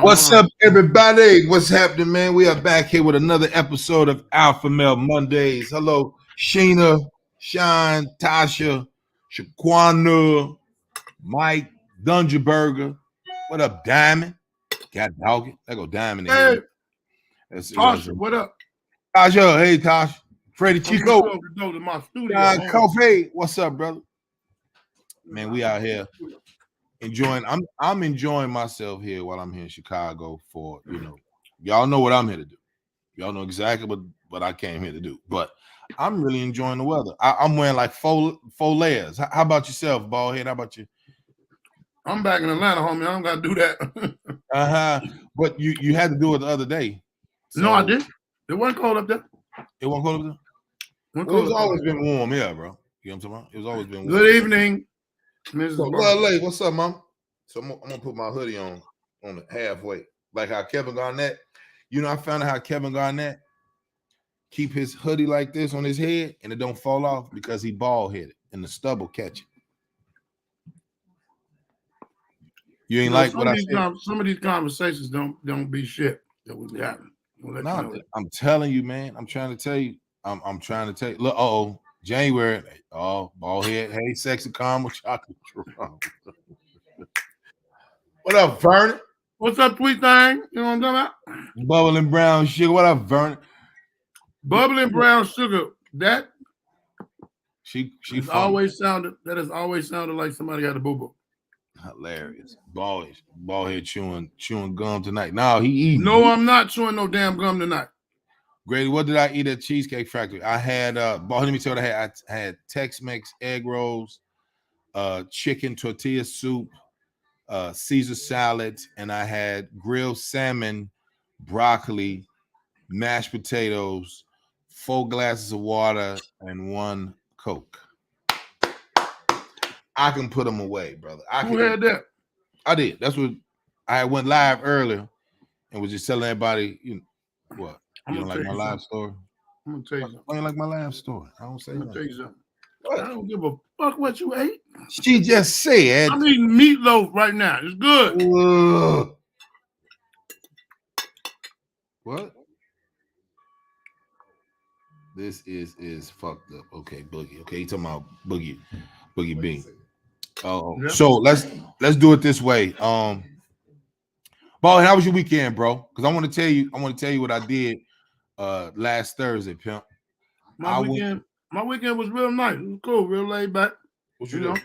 What's up, everybody? What's happening, man? We are back here with another episode of Alpha Male Mondays. Hello, Sheena, Sean, Tasha, Shaquana, Mike, Dungeberger. What up, Diamond? God dog it. There go Diamond in here. Tasha, what up? Tasha, hey, Tasha. Freddie Chico. Go to my studio. Kofi, what's up, brother? Man, we out here enjoying. I'm enjoying myself here while I'm here in Chicago for, y'all know what I'm here to do. Y'all know exactly what I came here to do. But I'm really enjoying the weather. I'm wearing like four layers. How about yourself, Baldhead? How about you? I'm back in Atlanta, homie. I don't got to do that. But you had to do it the other day. So no, I did. It wasn't cold up there. It wasn't cold up there? Well, it's always been warm here, bro. You know what I'm talking about? It's always been warm. Good evening, Mrs. Late. What's up, Mom? So I'm gonna put my hoodie on the halfway, like how Kevin Garnett. I found out how Kevin Garnett keep his hoodie like this on his head and it don't fall off because he bald headed and the stubble catch it. You ain't like what I said. Some of these conversations don't be shit that we having. I'm telling you, man. I'm trying to tell you. I'm trying to tell you. Look, January. Oh, bald head. Hey, sexy caramel chocolate. What up, Vernon? What's up, sweet thing? You know what I'm talking about? Bubbling brown sugar. What up, Vernon? Bubbling brown sugar. That she has always sounded like somebody had a boo-boo. Hilarious. Bald head chewing gum tonight. No, he eating. No, I'm not chewing no damn gum tonight. Grady, what did I eat at Cheesecake Factory? I had let me tell you what I had. I had Tex-Mex egg rolls, chicken tortilla soup, Caesar salad, and I had grilled salmon, broccoli, mashed potatoes, 4 glasses of water, and 1 Coke. I can put them away, brother. Who had that? I did. That's what I went live earlier and was just telling everybody, what? You don't like my live story? I'm gonna tell you something. I don't like my live story. I don't say I'm gonna nothing. tell you something. What? I don't give a fuck what you ate. She just said. I'm eating meatloaf right now. It's good. What? This is fucked up. Okay, Boogie. Okay, you talking about Boogie B. Oh, yeah. So let's do it this way. Ball, how was your weekend, bro? Because I want to tell you what I did last Thursday, pimp. My weekend was real nice. It was cool, real laid back. What you know?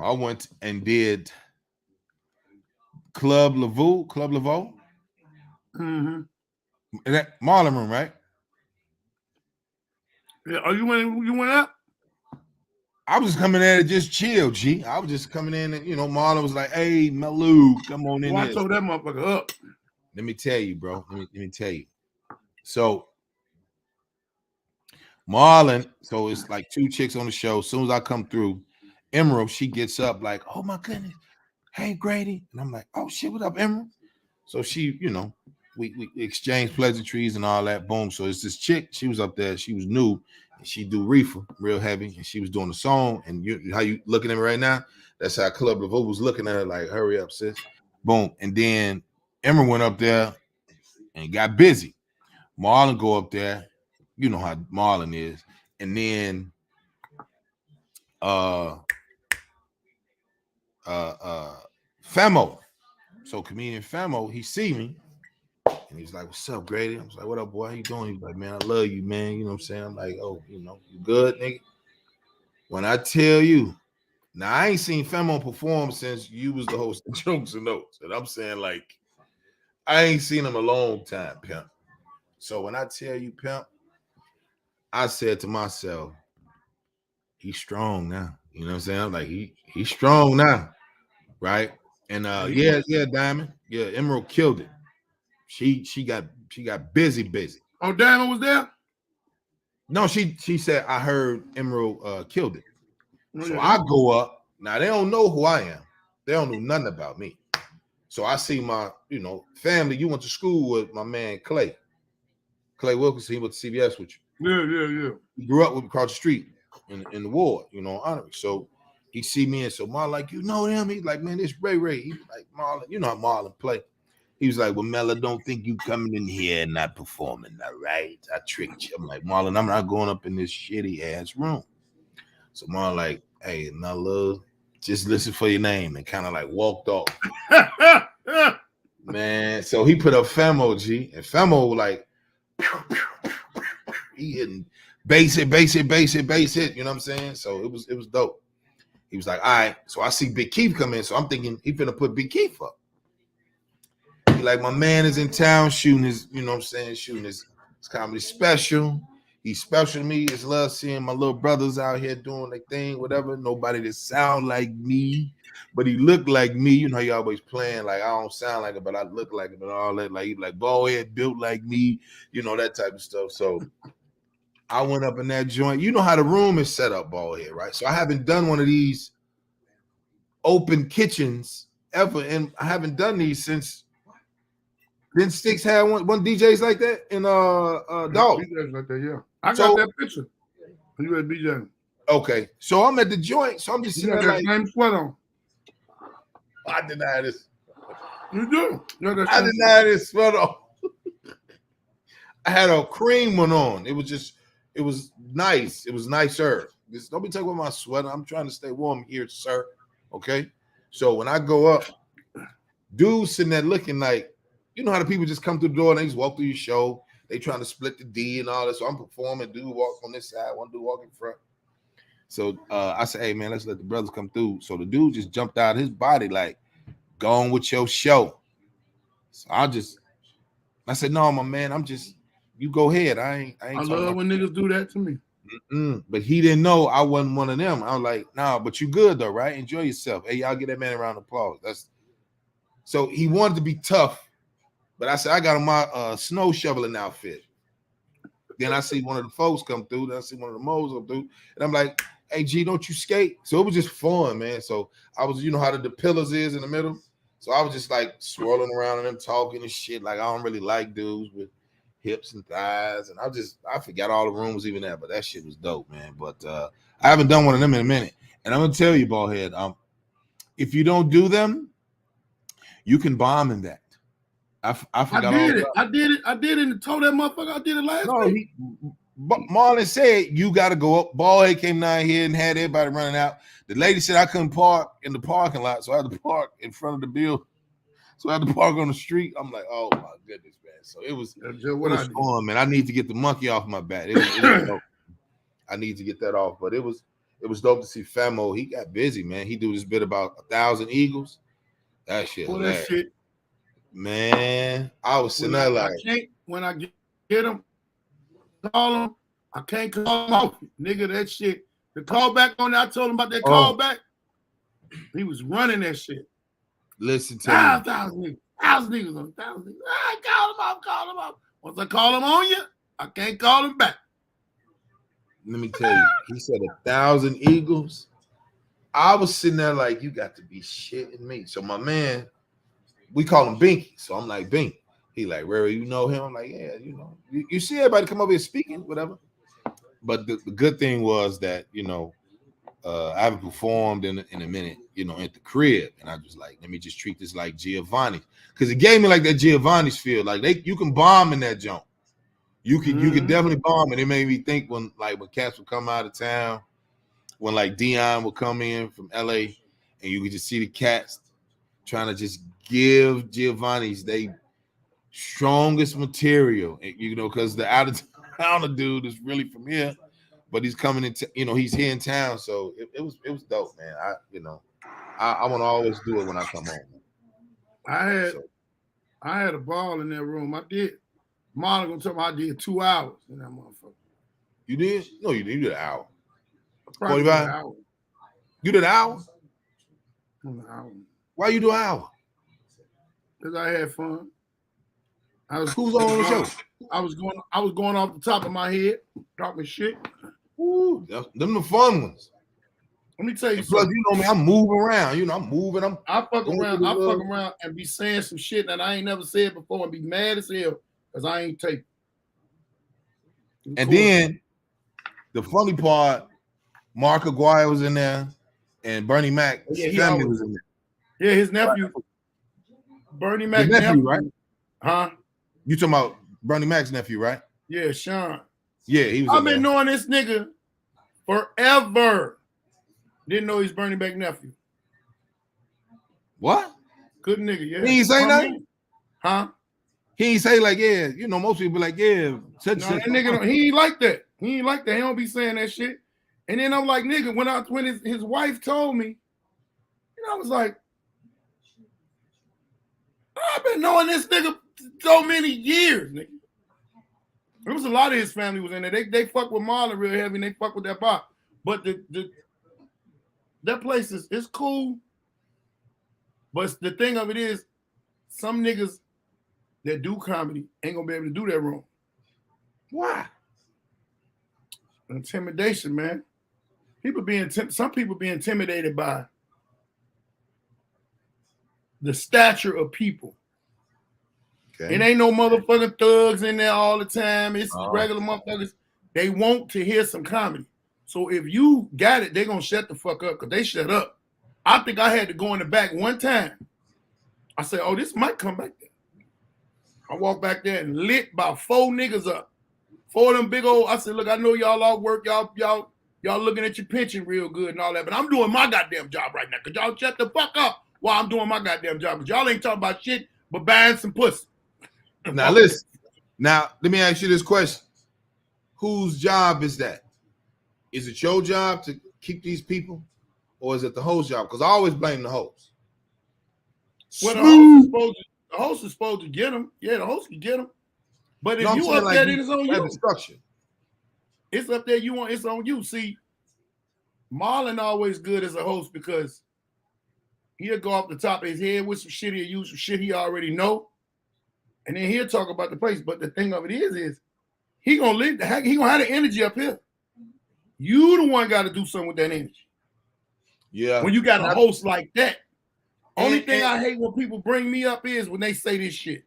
I went and did Club Laveau. Mm-hmm. In that Marlin Room, right? Yeah. Oh, you went up? I was coming in to just chill, G. I was just coming in and Marlon was like, "Hey, Malou, come on in." I told that motherfucker up. Let me tell you, bro. Let me tell you. So Marlon, so it's like 2 chicks on the show. As soon as I come through, Emerald, she gets up like, "Oh my goodness, hey Grady," and I'm like, "Oh shit, what up, Emerald?" So she, we exchanged pleasantries and all that. Boom. So it's this chick. She was up there. She was new. And she do reefer real heavy. And she was doing the song. And how you looking at me right now? That's how Club Laveau was looking at her like, hurry up, sis. Boom. And then Emma went up there and got busy. Marlon go up there. You know how Marlon is. And then Famo. So comedian Famo, he see me. And he's like, "What's up, Grady?" I was like, "What up, boy? How you doing?" He's like, "Man, I love you, man." You know what I'm saying? I'm like, "Oh, you good, nigga?" When I tell you, now I ain't seen Femo perform since you was the host of Jokes and Notes. And I'm saying, like, I ain't seen him a long time, pimp. So when I tell you, pimp, I said to myself, he's strong now. You know what I'm saying? I'm like, he's strong now. Right? And yeah, Diamond. Yeah, Emerald killed it. She got busy. Oh, Diamond was there? No, she said I heard Emerald killed it. So I go up. Now they don't know who I am. They don't know nothing about me. So I see my, family. You went to school with my man Clay Wilkinson. He went to CBS with you. Yeah. He grew up with across the street. in the ward, you know, honoring. So he see me and so Marlon like, you know him? He's like, man, this Ray Ray. He like Marlon, you know how Marlon play. He was like, well, Mella, don't think you coming in here and not performing, all right? I tricked you. I'm like, Marlon, I'm not going up in this shitty ass room. So Marlon like, hey, Mella, just listen for your name, and kind of like walked off. Man, so he put up Femo, G, and Femo like he hitting bass it, you know what I'm saying? So it was dope. He was like, all right. So I see Big Keith come in, so I'm thinking he finna put Big Keith up. He like, my man is in town shooting his, you know what I'm saying, shooting his comedy special. He's special to me. It's love seeing my little brothers out here doing their thing, whatever. Nobody that sound like me, but he looked like me. You know, he always playing like I don't sound like it, but I look like it and all that. Like he like bald head, built like me, you know, that type of stuff. So I went up in that joint. You know how the room is set up, bald head, right? So I haven't done one of these open kitchens ever, and I haven't done these since. Didn't Sticks have one DJs like that in Dog? DJs like that, yeah. I got that picture. You at BJ. Okay, so I'm at the joint, so I'm just sitting there like same sweat on. I deny this. You do. I deny this sweat on. I had a cream one on. It was nice. It was nicer. Don't be talking about my sweater. I'm trying to stay warm here, sir. Okay. So when I go up, dude's sitting there looking like, you know how the people just come through the door and they just walk through your show. They trying to split the D and all that. So I'm performing. Dude walk on this side, one dude walk in front. So I said, hey man, let's let the brothers come through. So the dude just jumped out of his body like, go on with your show. So I said, no, my man, you go ahead. I love when niggas do that to me. But he didn't know I wasn't one of them. I was like, nah, but you good though, right? Enjoy yourself. Hey, y'all get that man a round of applause. So he wanted to be tough. But I said, I got on my snow shoveling outfit. Then I see one of the folks come through. Then I see one of the moles come through. And I'm like, hey, G, don't you skate? So it was just fun, man. So I was, you know how the pillars is in the middle? So I was just like swirling around and them talking and shit. Like, I don't really like dudes with hips and thighs. And I forgot all the room was even there. But that shit was dope, man. But I haven't done one of them in a minute. And I'm going to tell you, Ballhead, if you don't do them, you can bomb in that. I forgot I did it and told that motherfucker I did it last week. Marlon said you got to go up. Ballhead came down here and had everybody running out. The lady said I couldn't park in the parking lot, so I had to park in front of the building. So I had to park on the street. I'm like, oh my goodness, man. So it was fun, man. I need to get the monkey off my back. It was dope. I need to get that off, but it was dope to see Femo. He got busy, man. He do this bit about 1,000 Eagles. That shit. That shit. Man, I was sitting there like, when I get him, call him, I can't call him off. Nigga, that shit. The call back on there, I told him about that call back. He was running that shit. Listen to 1,000 niggas. 1,000 niggas on 1,000 niggas. I call him off. Once I call him on you, I can't call him back. Let me tell you, he said 1,000 Eagles. I was sitting there like, you got to be shitting me. So my man, we call him Binky. So I'm like, Bink. He like, Ray, you know him? I'm like, yeah, you know. You see everybody come over here speaking, whatever. But the good thing was that, you know, I haven't performed in a minute, you know, at the crib. And I was like, let me just treat this like Giovanni. Because it gave me like that Giovanni's feel. Like you can bomb in that jump. You can definitely bomb. And it made me think when cats would come out of town, when like Dion would come in from LA and you could just see the cats trying to just give Giovanni's they strongest material, you know, because the out of towner dude is really from here, but he's coming into, you know, he's here in town, so it was dope, man. I want to always do it when I come home. I had a ball in that room. I did. Marlon gonna tell me I did 2 hours in that motherfucker. You did? No, you did. You did an hour. 45. You did an hour? An hour. Why you do an hour? Because I had fun. Who's on the show? I was going off the top of my head, talking shit. Ooh, them the fun ones. Let me tell you something. Plus, you know me, I'm moving around. You know, I fuck around and be saying some shit that I ain't never said before and be mad as hell because I ain't taking. And then the funny part, Mark Aguirre was in there, and Bernie Mac's Yeah, he family always- was in there. Yeah, his nephew, Bernie Your Mac's nephew, right? Huh? You talking about Bernie Mac's nephew, right? Yeah, Sean. Yeah, he was. I've been knowing this nigga forever. Didn't know he's Bernie Mac nephew. What? Good nigga, yeah. He ain't say My nothing? man. Huh? He ain't say like, yeah, you know, most people be like, yeah, such No, such. that nigga, he ain't like that. He ain't like that. He don't be saying that shit. And then I'm like, nigga, when his wife told me, I was like, I've been knowing this nigga so many years, nigga. There was a lot of his family was in there. They fuck with Marlon real heavy and they fuck with that pop. But that place is cool. But the thing of it is, some niggas that do comedy ain't gonna be able to do that wrong. Why? Intimidation, man. Some people be intimidated by the stature of people. Okay. It ain't no motherfucking thugs in there all the time. It's regular motherfuckers. They want to hear some comedy. So if you got it, they gonna shut the fuck up because they shut up. I think I had to go in the back one time. I said, oh, this might come back there. I walked back there and lit by 4 niggas up. 4 of them big old, I said, look, I know y'all all work, y'all looking at your pension real good and all that, but I'm doing my goddamn job right now. Cause y'all shut the fuck up while I'm doing my goddamn job. Cause y'all ain't talking about shit but buying some pussy. Now listen. Now let me ask you this question: whose job is that? Is it your job to keep these people, or is it the host job? Because I always blame the host. Well, the host is supposed to get them. Yeah, the host can get them. But if No, you up there, then it's on you. Structure. It's up there. It's on you. See, Marlon always good as a host because he'll go off the top of his head with some shit. He'll use some shit he already know, and then he'll talk about the place. But the thing of it is he gonna live. He gonna have the energy up here. You the one got to do something with that energy. Yeah. When you got a host like that. Only thing I hate when people bring me up is when they say this shit.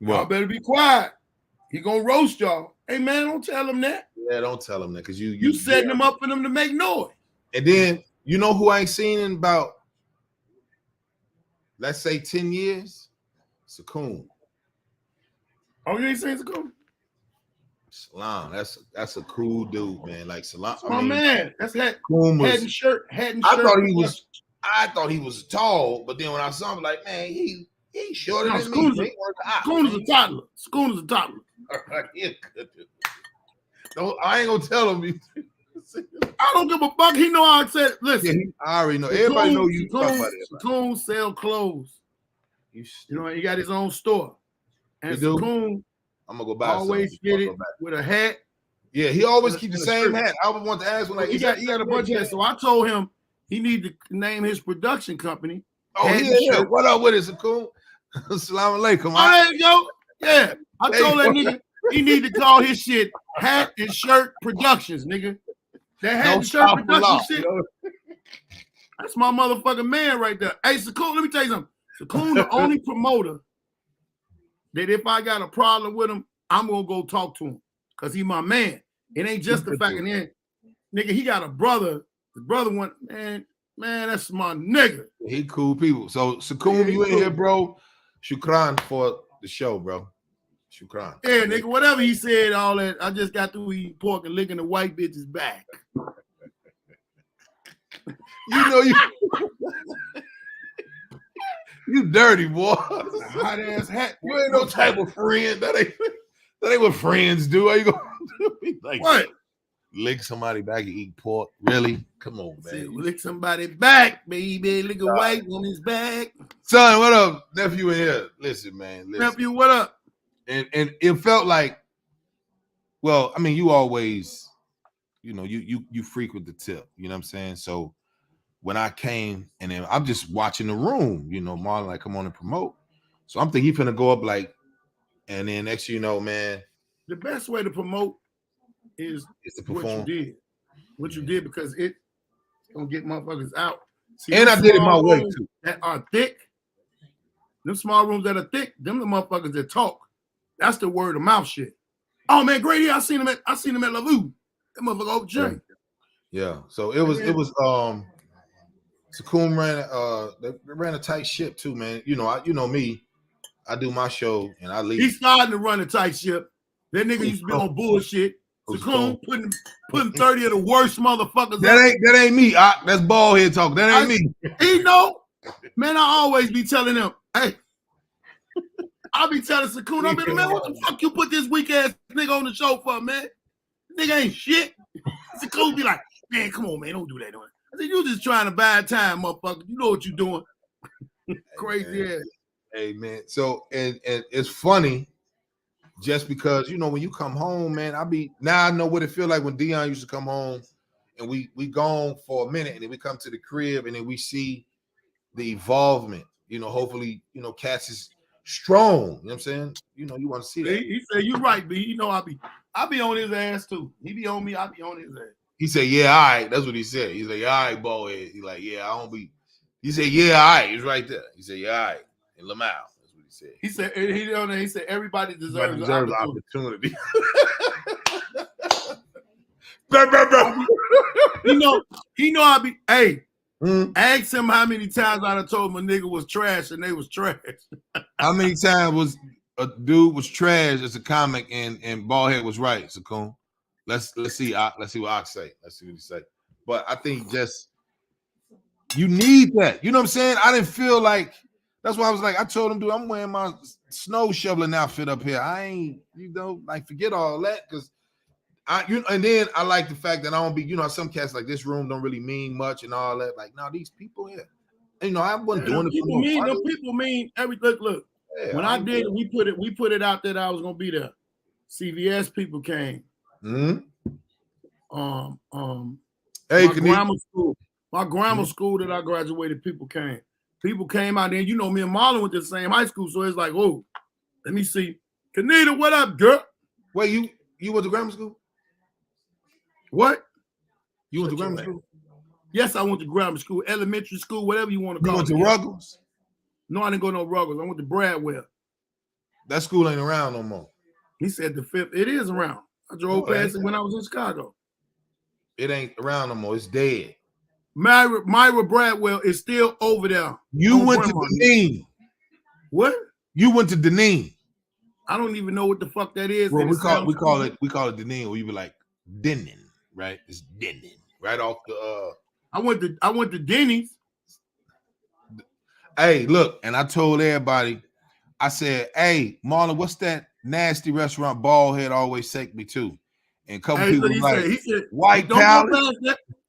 Y'all better be quiet. He gonna roast y'all. Hey man, don't tell him that. Yeah, don't tell him that because you setting them up for them to make noise. And then you know who I ain't seen in about, let's say 10 years? Sakoon. Oh, you ain't seen Sakoon? Salam, that's a cool dude, man. Like Salam, man, that's head and shirt. I thought he was tall, but then when I saw him, like, man, he's shorter than me. Sakoon is a toddler. Sakoon is a toddler. I ain't gonna tell him. I don't give a fuck. He know I said, listen. Yeah, I already know. Everybody know you talk about it. Sakoon sell clothes. You know, he got his own store. And Sakoon, I'm gonna go buy always get it with a hat. Yeah, he always keep the same hat. I would want to ask when he got a bunch of hats. So I told him he need to name his production company. Oh, yeah. What up with it, Sakoon? Assalamu alaikum. Oh, there you go. Yeah. I told that nigga he need to call his shit Hat and Shirt Productions, nigga. That Hat and Shirt Productions shit. That's my motherfucking man right there. Hey, Sakoon, let me tell you something. Sakoon, the only promoter that if I got a problem with him, I'm gonna go talk to him because he my man. It ain't just the fact, and then nigga, he got a brother. The brother went, man, that's my nigga. He cool people. So Sakoon, you in here, bro? Shukran for the show, bro. Shukran. Yeah, nigga, whatever he said, all that. I just got through eating pork and licking the white bitch's back. You know you. You dirty boy. Hot ass hat. You ain't no type of friend. That ain't what friends do. Are you gonna do? Like what? Lick somebody back and eat pork? Really? Come on, man. Lick somebody back, baby. Lick a white woman's back. Son, what up, nephew in here? Listen, man. Nephew, what up? And it felt like, well, I mean, you always, you know, you frequent the tip. You know what I'm saying? So when I came and then I'm just watching the room, you know, Marlon like come on and promote. So I'm thinking he's gonna go up like, and then next thing you know, man. The best way to promote is to perform. What you did because it's gonna get motherfuckers out. See, and I did it my way too. That are thick, them small rooms that are thick, them the motherfuckers that talk. That's the word of mouth shit. Oh man, Grady, I seen him at LaVue. That motherfucker open chain. Yeah. So it was Sakum ran a tight ship too, man. You know me. I do my show and I leave. He's starting to run a tight ship. That nigga used to be on bullshit. Sakum putting 30 of the worst motherfuckers. That ain't me. That's bald head talk. That ain't me. He know. Man, I always be telling him, hey. I'll be telling Sakum, I mean, man, what the fuck you put this weak ass nigga on the show for, man? Nigga ain't shit. Sakum be like, man, come on, man, don't do that. I said, you just trying to buy time, motherfucker. You know what you doing. Crazy ass. Hey, man. So, and it's funny just because, when you come home, man, now I know what it feel like when Dion used to come home and we gone for a minute and then we come to the crib and then we see the evolvement. Hopefully, Cass is strong. You know what I'm saying? You want to see that. He said, you right, B. I be on his ass too. He be on me, I be on his ass. He said, yeah, all right. That's what he said. He's like, all right, bald head. He's like, yeah, I don't be. He said, yeah, all right. He's right there. He said, yeah, all right. And Lamau. That's what he said. He said everybody deserves opportunity. He know I be, hey, ask him how many times I done told him a nigga was trash and they was trash. How many times was a dude was trash as a comic and Baldhead was right, Sakum? Let's see what Ox say. Let's see what he say. But I think just you need that. You know what I'm saying? I didn't feel like that's why I was like, I told him, dude, I'm wearing my snow shoveling outfit up here. I ain't, forget all that because and then I like the fact that I don't be, some cats like this room don't really mean much and all that. Like, no, these people here, I wasn't doing it for them. People mean everything. Look, yeah, when I did it, we put it out that I was gonna be there. CVS people came. Mm-hmm. My grammar school that I graduated, people came. People came out there. Me and Marlon went to the same high school, so it's like, oh, let me see. Kanita, what up, girl? Wait, you went to grammar school? What? You went to grammar school? Yes, I went to grammar school, elementary school, whatever you want to call it. You went to Ruggles? No, I didn't go to Ruggles. I went to Bradwell. That school ain't around no more. He said the fifth. It is around. I drove past it when I was in Chicago. It ain't around no more. It's dead. Myra Bradwell is still over there. You went to Deneen. What? You went to Deneen. I don't even know what the fuck that is. Well, we call it Deneen. Where you be like Denning, right? It's Denning, right off the. I went to Denny's. Hey, look, and I told everybody, I said, "Hey, Marlon, what's that nasty restaurant Baldhead always take me to?" And a couple people he said, White Palace.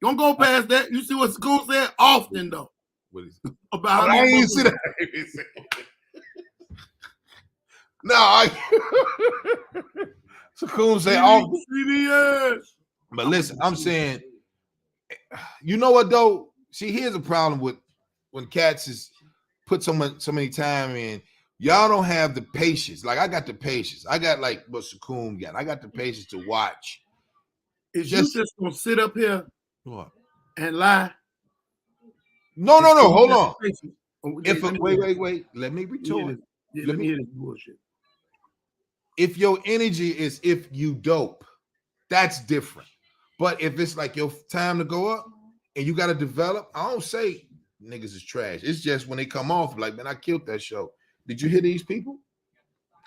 Don't go past that. You see what school said? Often though. What is it? About I ain't see that. No, Sakum say often. CBS. But listen, I'm saying, you know what though? See, here's a problem with when cats is put so many time in. Y'all don't have the patience. Like I got the patience. I got like what Sakum got. I got the patience to watch. Is you just gonna sit up here and lie? No. Hold on. Wait. Let me retort. Let me hear this bullshit. If your energy is if you dope, that's different. But if it's like your time to go up and you got to develop, I don't say niggas is trash. It's just when they come off, like, man, I killed that show. Did you hear these people?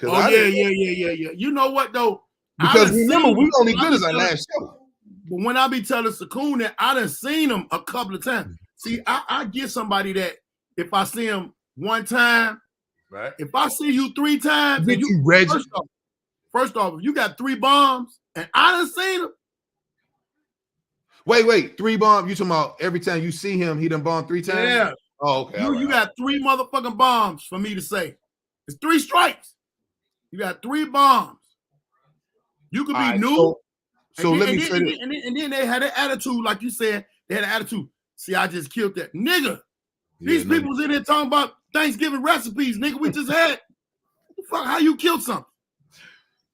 Oh, yeah. You know what, though? Because remember, we only good as our last show. But when I be telling Sakum that I done seen him a couple of times. See, I get somebody that if I see him one time, right? If I see you 3 times, and you register. First off, if you got 3 bombs and I done seen him. Wait, 3 bombs. You talking about every time you see him, he done bombed 3 times? Yeah. Oh, okay. You got 3 motherfucking bombs for me to say. It's 3 strikes. You got 3 bombs. You could be new. So let me say this. And then they had an attitude, like you said, they had an attitude. See, I just killed that. Nigga, these people was in there talking about Thanksgiving recipes. Nigga, we just had. What the fuck? How you killed something?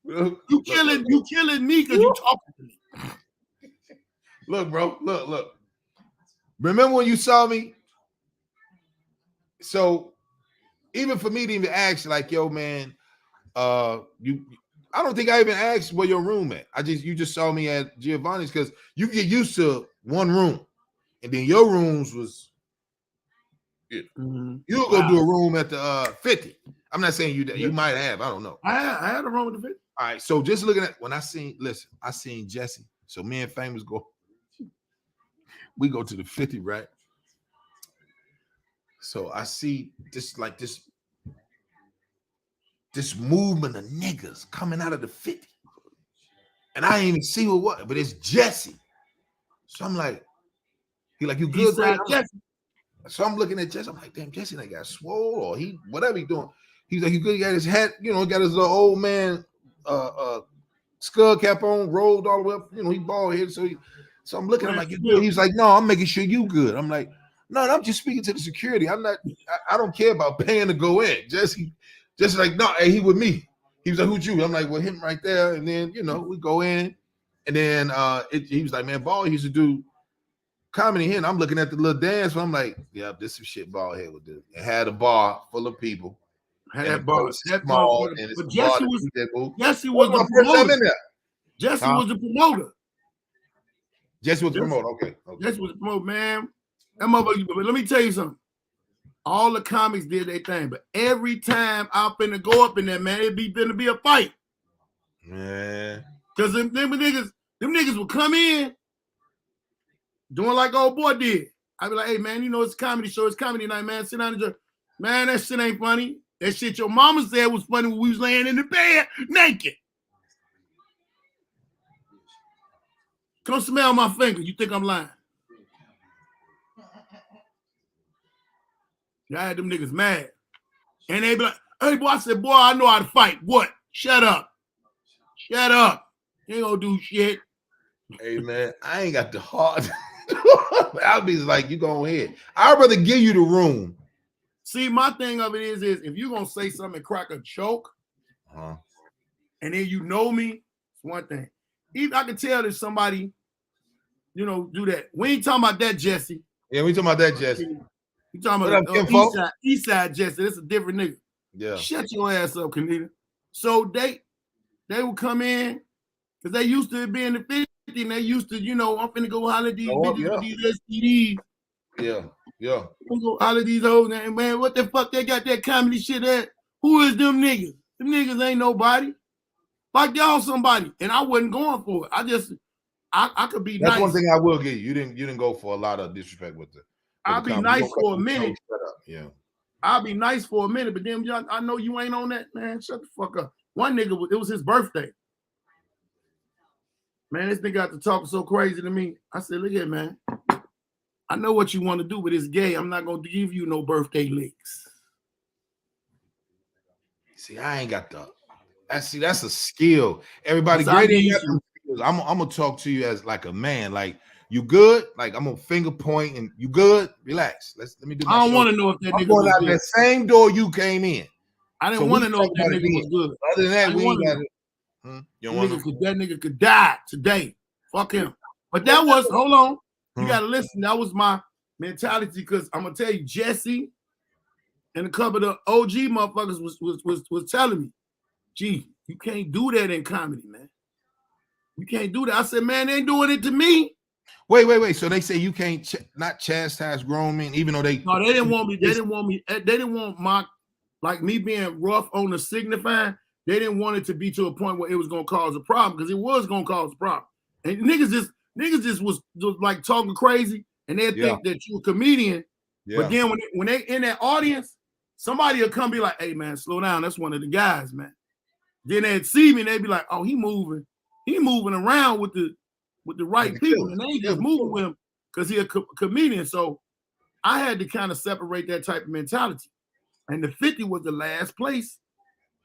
You killing me because you talking to me. Look, bro. Look. Remember when you saw me? So even for me to even ask, like, yo, man, I don't think I even asked where your room at. You just saw me at Giovanni's because you get used to one room, and then your rooms was. Mm-hmm. You'll go do a room at the 50. I'm not saying you that you might have. I don't know. I had a room at the 50. All right. So just looking at when I seen Jesse. So me and Famous we go to the 50, right? So I see this movement of niggas coming out of the 50. And I ain't even see what, but it's Jesse. So I'm like, he like, you good, right? So I'm looking at Jesse. I'm like, damn, Jesse ain't got swole or he whatever he doing. He's like, he good. He got his hat, got his little old man skull cap on, rolled all the way up. He bald headed. So I'm looking. I'm like, you good? He's like, no, I'm making sure you good. I'm like, no, I'm just speaking to the security. I'm not. I don't care about paying to go in. Jesse like, no, hey, he with me. He was like, who'd you? I'm like, well, him right there. And then we go in, and then he was like, man, Bald used to do comedy here, and I'm looking at the little dance. So I'm like, yeah, this some shit Baldhead would do. It had a bar full of people. Had that bar. Small, but Jesse was the promoter. Jesse was the promoter. Jesse was the promoter. Okay. Jesse was the promoter, man. That motherfucker. But let me tell you something. All the comics did their thing, but every time I'm finna go up in there, man, it finna be a fight. Man. Because them niggas would come in doing like old boy did. I'd be like, hey, man, it's a comedy show. It's comedy night, man. Sit down and just, man, that shit ain't funny. That shit your mama said was funny when we was laying in the bed naked. Come smell my finger. You think I'm lying? I had them niggas mad. And they be like, hey, boy, I said, boy, I know how to fight. What? Shut up. Shut up. You ain't gonna do shit. Hey, man, I ain't got the heart. I'll be like, you go ahead. I'd rather give you the room. See, my thing of it is if you're gonna say something and crack a joke, and then me, it's one thing. Even I can tell that somebody, do that. We ain't talking about that, Jesse. Yeah, we talking about that, Jesse. You talking about East side Jesse? That's a different nigga. Yeah. Shut your ass up, Kanita. So they would come in because they used to be in the 50 and they used to, I'm finna go holler at these bitches with these STDs. Yeah. I'm go holler at these hoes, and man, what the fuck they got that comedy shit at? Who is them niggas? Them niggas ain't nobody. Like y'all somebody. And I wasn't going for it. I could be nice. That's one thing I will give you. You didn't go for a lot of disrespect with it. I'll be nice for a minute. Yeah. I'll be nice for a minute, but then I know you ain't on that, man. Shut the fuck up. One nigga, it was his birthday. Man, this nigga got to talk so crazy to me. I said, look here, man. I know what you want to do, but it's gay. I'm not going to give you no birthday licks. See, I ain't got that's a skill. Everybody great ain't got them skills. I'm gonna talk to you as like a man. Like, you good? Like, I'm gonna finger point and you good? Relax. Let me do my I don't want to know if that nigga was out good. That same door you came in. I didn't want to know if that nigga was good. Other than that, we ain't got it. That nigga could die today. Fuck him. But that was, hold on. You gotta listen. That was my mentality, because I'm gonna tell you, Jesse and a couple of the OG motherfuckers was telling me, gee, you can't do that in comedy, man. You can't do that. I said, man, they ain't doing it to me. Wait. So they say you can't not chastise grown men, even though they didn't want me. They didn't want my, like, me being rough on the signifying. They didn't want it to be to a point where it was gonna cause a problem, because it was gonna cause a problem. And niggas just was like talking crazy, and they think that you a comedian. Yeah. But then when they in that audience, somebody will come be like, hey man, slow down. That's one of the guys, man. Then they'd see me and they'd be like, oh, he moving around with the right people, and they ain't just moving with him because he a comedian. So I had to kind of separate that type of mentality. And the 50 was the last place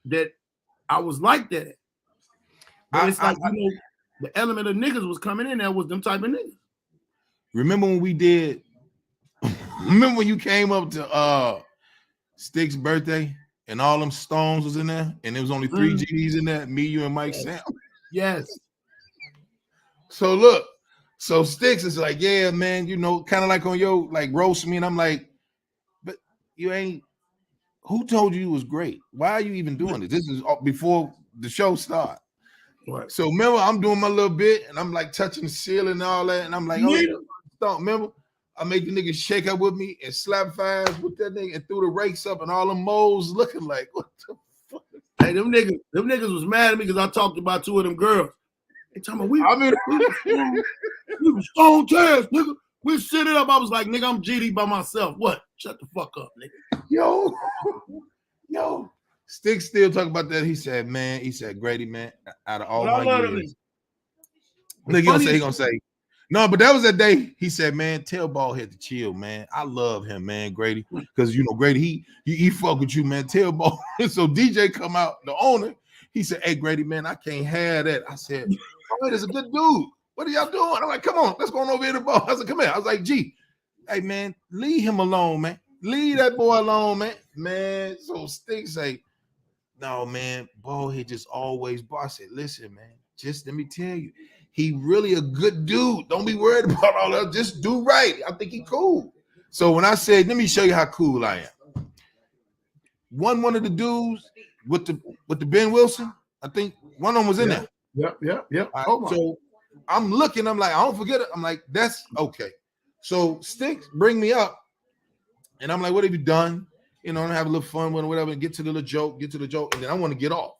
that I was like that. But it's like, the element of niggas was coming in there was them type of niggas. Remember when we did, remember when you came up to Stick's birthday and all them Stones was in there and there was only 3 GDs in there, me, you, and Mike Sam? Yes. So look, so Sticks is like, yeah, man, kind of like on your, like, roast me, and I'm like, but you ain't, who told you it was great? Why are you even doing it? This is before the show started. Right. So remember, I'm doing my little bit, and I'm like touching the ceiling and all that, and I'm like, oh, remember, I made the nigga shake up with me and slap fires with that nigga and threw the rakes up, and all them moles looking like, what the fuck? Hey, them niggas was mad at me because I talked about 2 of them girls. They talking about we was stone test, nigga. We set it up. I was like, nigga, I'm GD by myself. What? Shut the fuck up, nigga. Yo. Stick still talk about that. He said, Grady, man, out of all my years. Nigga he gonna say, no, but that was that day. He said, man, tell Ballhead to chill, man. I love him, man, Grady. Because you know, Grady, he fuck with you, man. Tell Ball. So DJ come out, the owner, he said, hey, Grady, man, I can't have that. I said, Ballhead is a good dude. What are y'all doing? I'm like, come on, let's go on over here to Ball. I said, come here. I was like, G, hey, man, leave him alone, man. Leave that boy alone, man. Man, so Stick say, no, man, Ballhead just always boss. I said, listen, man, just let me tell you, he really a good dude. Don't be worried about all that. Just do right. I think he cool. So when I said, let me show you how cool I am. One of the dudes with the Ben Wilson, I think one of them was in there. Yep. Right, so I'm looking, I'm like, I don't forget it. I'm like, that's okay. So Sticks bring me up, and I'm like, what have you done? You know, and have a little fun with it, whatever, and get to the joke, and then I want to get off.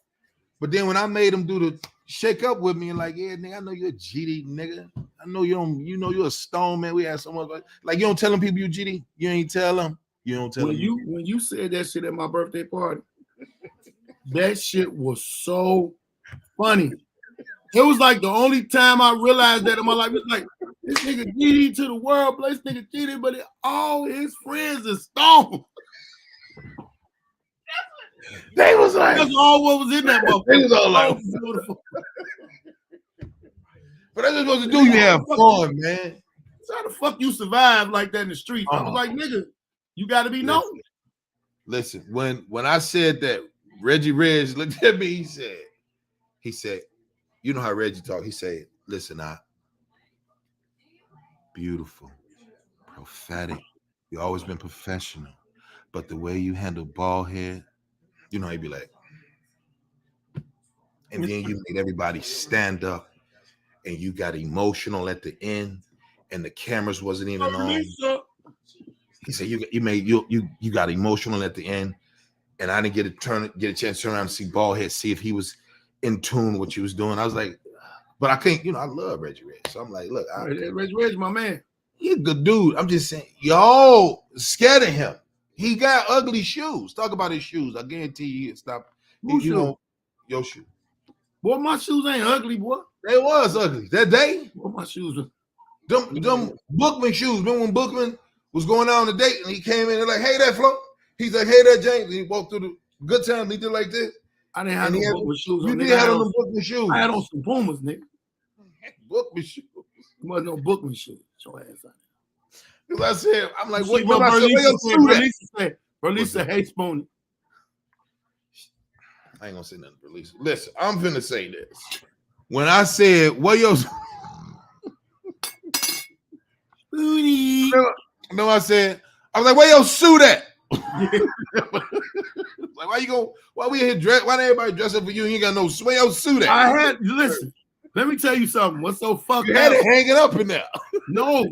But then when I made him do the shake up with me and like, yeah, nigga, I know you're a GD, nigga. I know you're a stone, man. We had someone like you don't tell them people you GD. You ain't tell them. You don't tell them. When you said that shit at my birthday party, that shit was so funny. It was like the only time I realized that in my life. It's like, this nigga GD to the world, this nigga GD, but all his friends are stone. They was like, that's all what was in that motherfucker. They was all like, but that's what you're supposed to do. You have fun, man. How the fuck you survive like that in the streets? I was like, nigga, you got to be known. Listen, when I said that, Reggie Reg looked at me. He said, you know how Reggie talk. He said, listen, beautiful, prophetic. You always been professional, but the way you handle Ballhead, you know, he'd be like, and then you made everybody stand up, and you got emotional at the end, and the cameras wasn't even on. He said you got emotional at the end, and I didn't get a chance to turn around and see Ballhead, see if he was in tune with what you was doing. I was like, but I can't, I love Reggie Reg. So I'm like, look, Reggie Reg, my man. He's a good dude. I'm just saying, y'all scared of him. He got ugly shoes. Talk about his shoes. I guarantee you he'll stop. Your shoe. Boy, my shoes ain't ugly, boy. They was ugly. That day. Boy, my shoes were. Them Bookman shoes. Remember when Bookman was going out on a date and he came in and like, hey, that Flo. He's like, hey, that James. And he walked through the good time. He did like this. I didn't have no Bookman shoes. You did have on the Bookman shoes. I had on some Pumas, nigga. Bookman shoes. There wasn't no Bookman shoes. Show ass out. Because I said, I'm like, what? Berlisa said, hey, Spoony. I ain't gonna say nothing, Berlisa. Listen, I'm finna say this. When I said, what your Spoony? No, I was like, where your suit at? Like, why we here dress? Why did everybody dress up for you and you ain't got no where your suit at? Listen. Let me tell you something. What's so fucked up? You had it hanging up in there. No,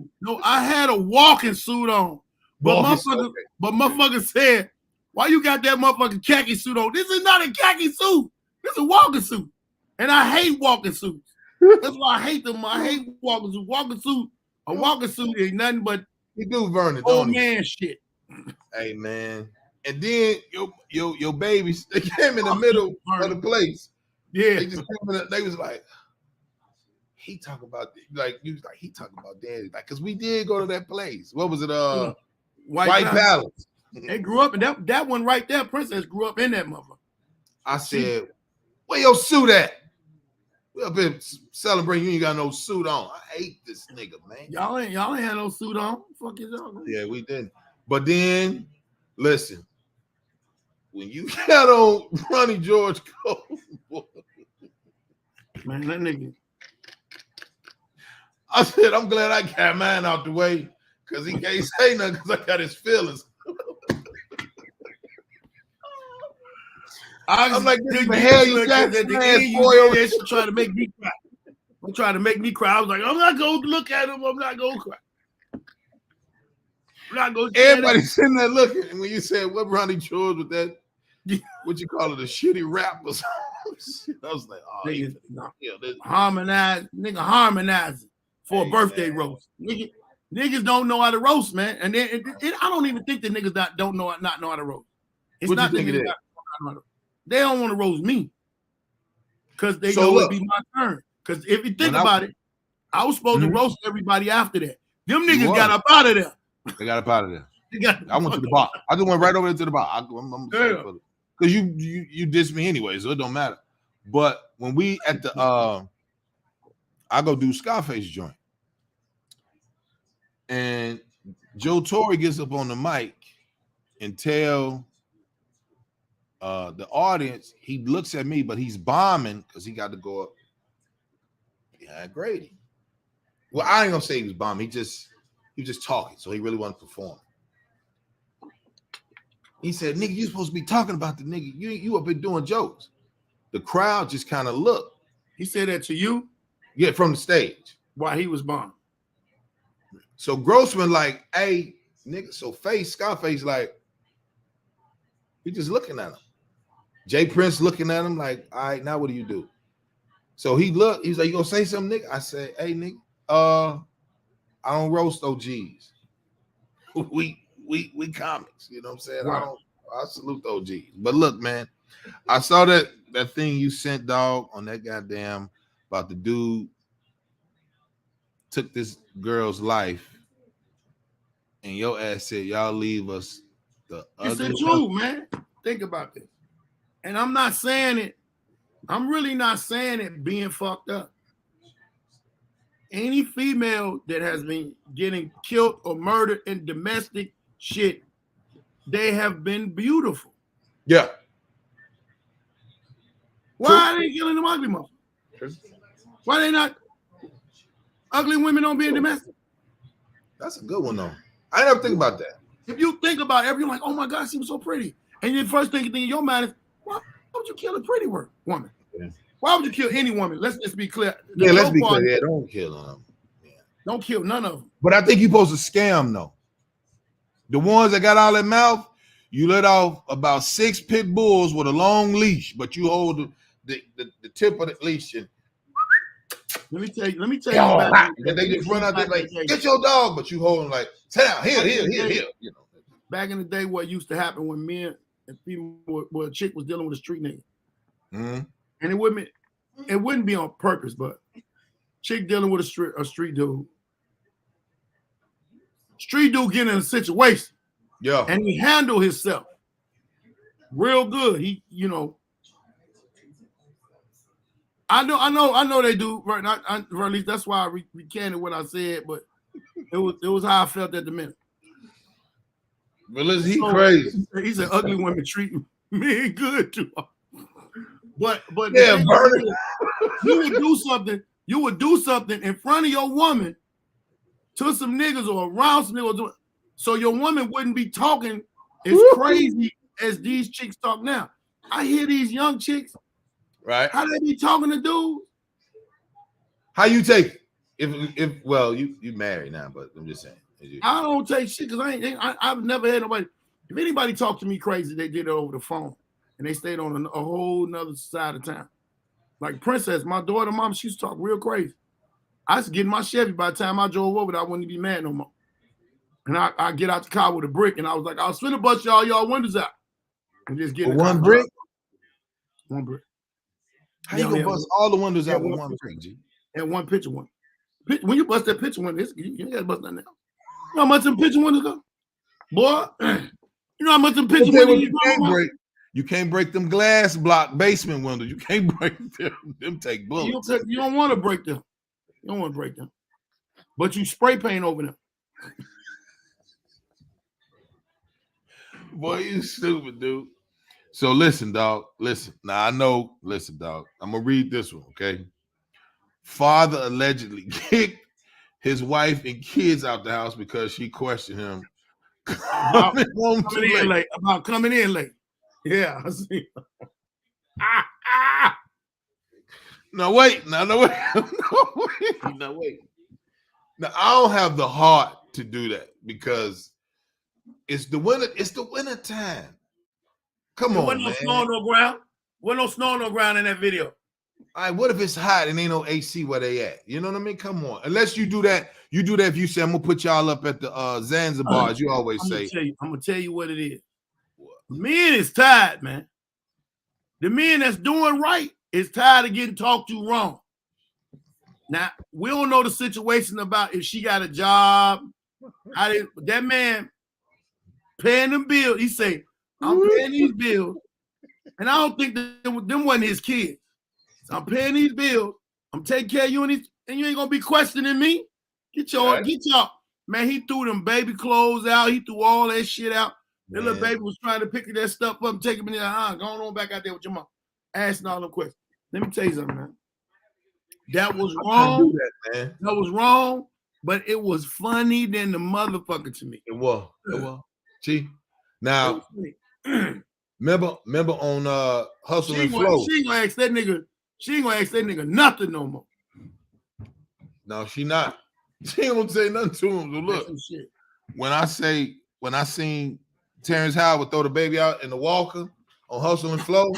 I had a walking suit on. But motherfucker said, why you got that motherfucking khaki suit on? This is not a khaki suit. This is a walking suit. And I hate walking suits. That's why I hate them. I hate walking suits. A walking suit ain't nothing but you do Vernon, old man shit. Hey man. And then your babies, they came in the middle of the place. Yeah. They just came in, they was like, he talk about he talking about daddy, like, cause we did go to that place. What was it? White Palace. They grew up, and that one right there, Princess grew up in that mother. I said, where your suit at? We up here celebrating, you ain't got no suit on. I hate this nigga, man. Y'all ain't had no suit on. Fuck is y'all? Yeah, we didn't. But then, listen, when you got on Ronnie George Cole, man, that nigga. I said, I'm glad I got mine out the way because he can't say nothing because I got his feelings. I'm like, this the hell you got at the ass end, you boy did over that shit trying to make me cry. I'm trying to make me cry. I was like, I'm not going to look at him. I'm not going to cry. I'm not going to Everybody's sitting there looking. And when you said, what Ronnie George with that, what you call it, a shitty rap or something? I was like, oh, harmonizing for a birthday roast. Niggas don't know how to roast, man. And I don't even think the niggas don't know how to roast. It's what not you think the it is? They don't want to roast me because they know it'll be my turn. Because if you think about it, I was supposed to roast everybody after that. Them niggas got up out of there. They got up out of there. I went to the bar. I just went right over to the bar. Because you dissed me anyway, so it don't matter. But when we at the I go do Scarface joint, and Joe Torre gets up on the mic and tell the audience, he looks at me, but he's bombing because he got to go up behind Grady. Well, I ain't gonna say he was bombing. He was just talking, so he really wasn't performing. He said, "Nigga, you supposed to be talking about the nigga. You up here doing jokes." The crowd just kind of looked. He said that to you? Yeah, from the stage. While he was bombing. So Grossman like, hey, nigga, so Scarface like, he just looking at him. Jay Prince looking at him like, all right, now what do you do? So he looked, he's like, you gonna say something, nigga? I said, hey, nigga, I don't roast OGs. We comics, you know what I'm saying? Right. I salute the OGs. But look, man, I saw that thing you sent, dog, on that goddamn about the dude took this girl's life, and your ass said, y'all leave us the It's ugly. the truth, man. Think about this. And I'm not saying it. I'm really not saying it being fucked up. Any female that has been getting killed or murdered in domestic shit, they have been beautiful. Yeah. Why are they killing them ugly motherfuckers? Why they not? Ugly women don't be in domestic. That's a good one, though. I never think about that. If you think about it, you're like, oh my God, she was so pretty. And the first thing you think in your mind is, why would you kill a pretty woman? Yeah. Why would you kill any woman? Let's just be clear. Yeah, let's be clear. Yeah, don't kill them. Yeah. Don't kill none of them. But I think you're supposed to scam, though. The ones that got all that mouth, you let off about 6 pit bulls with a long leash, but you hold the tip of the leash and let me tell you. They just run out there like, get your dog, but you hold them like, sit down, here. You know. Back in the day, what used to happen when men and people, where a chick was dealing with a street nigga, and it wouldn't be on purpose, but chick dealing with a street dude. Street dude getting in a situation, yeah, and he handled himself real good. He, you know. I know they do, right? Or at least that's why I recanted what I said, but it was how I felt at the minute. But listen, he crazy. He said ugly women treat me good too. But yeah, you would do something in front of your woman to some niggas or around some niggas, so your woman wouldn't be talking as crazy as these chicks talk now. I hear these young chicks. Right. How they be talking to dudes? How you take it? If well, you married now, but I'm just saying. I don't take shit because I've never had nobody. If anybody talked to me crazy, they did it over the phone, and they stayed on a whole nother side of town. Like Princess, my daughter, mom, she used to talk real crazy. I used to get in my Chevy by the time I drove over, I wouldn't be mad no more. And I get out the car with a brick, and I was like, I'll spin a bust y'all windows out, and just get one brick. One brick. How you gonna bust all the windows out with one brick, G? And one picture one. When you bust that picture window, you ain't gotta bust nothing else. You know how much them picture windows go? Boy, you know how much them picture windows you can't break them glass block basement windows. You can't break them take bullets. You don't want to break them. You don't want to break them. But you spray paint over them. Boy, you stupid, dude. So listen, dog. Listen. Now I know. Listen, dog. I'm gonna read this one, okay? Father allegedly kicked his wife and kids out the house because she questioned him about coming in late. Yeah, I see. No, wait. No, wait. No, wait. Now, I don't have the heart to do that because it's the winter. It's the winter time. Come There on, wasn't no man. snow on no ground. Wasn't no snow on no ground in that video. All right, what if it's hot and ain't no AC where they at? You know what I mean? Come on. Unless you do that, if you say I'm gonna put y'all up at the Zanzibar, as you always say. I'm gonna tell you what it is. Men is tired, man. The men that's doing right is tired of getting talked to wrong. Now, we don't know the situation about if she got a job. That man paying them bills. He say, I'm paying these bills. And I don't think that them wasn't his kids. So I'm paying these bills. I'm taking care of you and you ain't gonna be questioning me. Get your man. He threw them baby clothes out. He threw all that shit out. The little baby was trying to pick that stuff up and take him in there. Going on back out there with your mom. Asking all them questions. Let me tell you something, man. That was wrong. That was wrong, but it was funny than the motherfucker to me. It was. See? Now, remember on Hustle and Flow. She ain't gonna ask that nigga nothing no more. No, she not. She ain't gonna say nothing to him. So look, when I seen Terrence Howard throw the baby out in the walker on Hustle and Flow,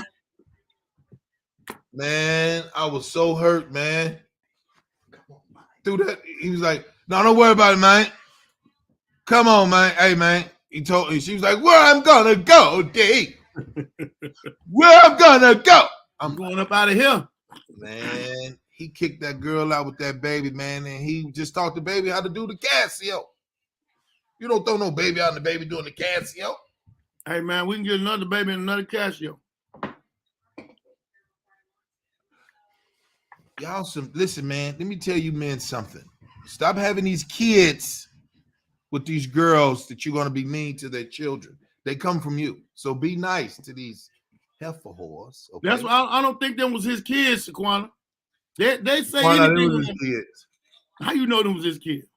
man, I was so hurt, man. Through that, he was like, "No, don't worry about it, man. Come on, man. Hey, man." She was like, "Where I'm gonna go, D? Where I'm gonna go? I'm going up out of here." Man, he kicked that girl out with that baby, man, and he just taught the baby how to do the Casio. You don't throw no baby out and the baby doing the Casio. Hey, man, we can get another baby and another Casio. Y'all listen, man, let me tell you men something. Stop having these kids with these girls that you're going to be mean to their children. They come from you. So be nice to these heifer whores. Okay? That's why I don't think them was his kids, Shaquana. They say Shaquana, anything. was his kids. How you know them was his kids?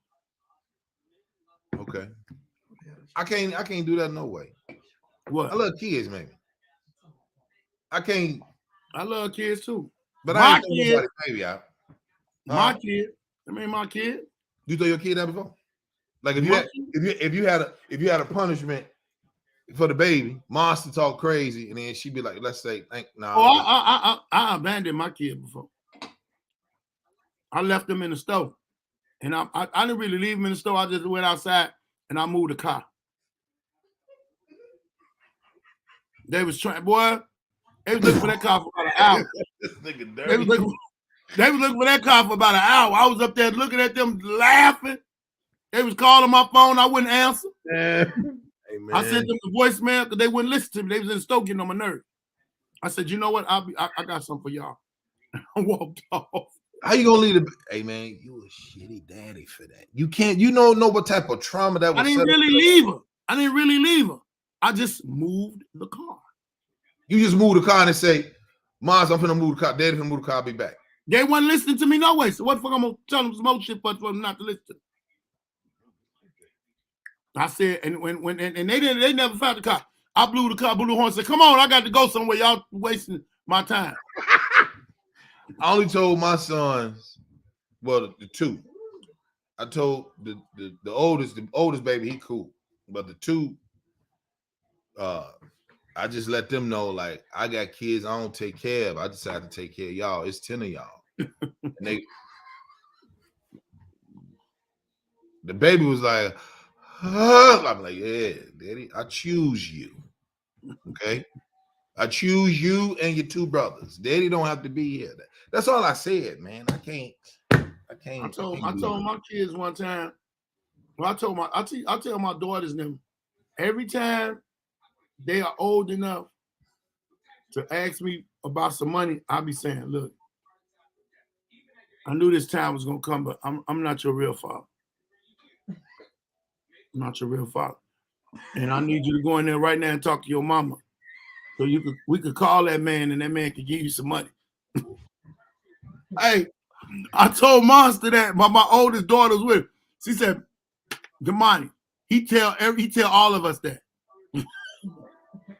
Okay. I can't do that no way. What? I love kids, maybe. I love kids too. But my I ain't kid, nobody baby out. My kid. I mean my kid. You throw your kid out before? Like if you had a punishment for the baby, monster talk crazy, and then she'd be like, let's say, nah. Oh, I abandoned my kid before. I left them in the store. And I didn't really leave them in the store. I just went outside and I moved the car. They was trying, boy. They was looking for that car for about an hour. They was looking for that car for about an hour. I was up there looking at them laughing. They was calling my phone. I wouldn't answer. Hey, I sent them the voicemail because they wouldn't listen to me. They was in the store getting on my nerves. I said, you know what? I got something for y'all. I walked off. How you gonna leave hey man, you a shitty daddy for that. You can't, you don't know what type of trauma that was. I didn't really leave her. I just moved the car. You just moved the car and say, Mars, I'm gonna move the car. Daddy gonna move the car, I'll be back. They wasn't listening to me no way. So what the fuck I'm gonna tell them some more shit for them not to listen? I said, and they never found the car. I blew the car, blew the horn, said, come on, I got to go somewhere. Y'all wasting my time. I only told my sons, well, the two. I told the oldest baby, he cool. But the two, I just let them know, like, I got kids I don't take care of. I decided to take care of y'all. It's 10 of y'all. And the baby was like, I'm like, yeah, daddy, I choose you. Okay? I choose you and your two brothers. Daddy don't have to be here. That's all I said, man. I can't. I told my kids one time. Well, I tell my daughters them every time they are old enough to ask me about some money, I'll be saying, look, I knew this time was gonna come, but I'm not your real father. I'm not your real father. And I need you to go in there right now and talk to your mama. So we could call that man and that man could give you some money. Hey, I told Monster that my oldest daughter's with him. She said, Damani, he tell all of us that.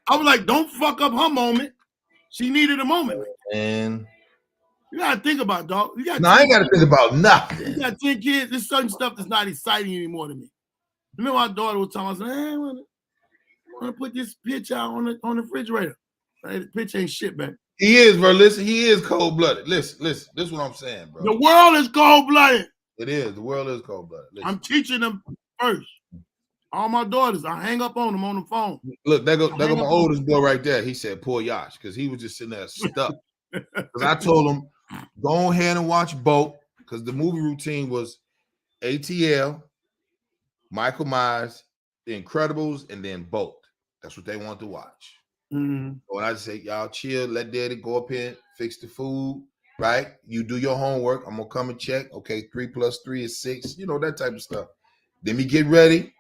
I was like, don't fuck up her moment. She needed a moment. And you gotta think about, dog. You got. No, I ain't got to think about nothing. You got 10 kids. There's certain stuff that's not exciting anymore to me. Remember, my daughter was telling me, I said, hey, I want to put this pitch out on the refrigerator. Hey, the pitch ain't shit, man. He is, bro. Listen, he is cold-blooded. Listen. This is what I'm saying, bro. The world is cold-blooded. It is. The world is cold-blooded. Listen. I'm teaching them first. All my daughters, I hang up on them on the phone. Look, there go my oldest boy right there. He said, poor Yash, because he was just sitting there stuck. Because I told him, go ahead and watch Boat, because the movie routine was ATL, Michael Myers, The Incredibles, and then Boat. That's what they want to watch. Mm-hmm. So I just say, y'all chill, let daddy go up here, fix the food, right? You do your homework. I'm gonna come and check. Okay, 3 + 3 is 6, you know, that type of stuff. Then we get ready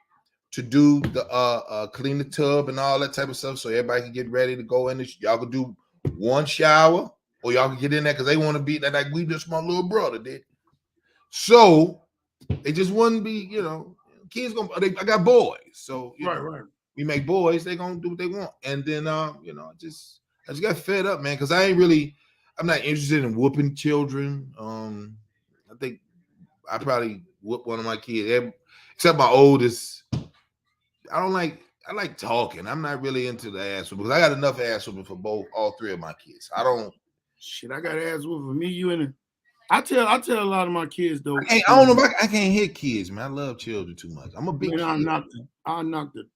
to do the clean the tub and all that type of stuff, so everybody can get ready to go in. Y'all can do one shower, or y'all can get in there because they want to be that like we just my little brother did. So they just wouldn't be, you know, kids I got boys, so right. We make boys, they gonna do what they want. And then you know, I just got fed up, man, because I'm not interested in whooping children. I think I probably whoop one of my kids, except my oldest. I like talking. I'm not really into the ass whooping because I got enough ass whooping for all 3 of my kids. I got ass whooping for me, you, and I tell a lot of my kids though. I don't know if I can't hit kids, man. I love children too much. I'm a big kid. I'll knock the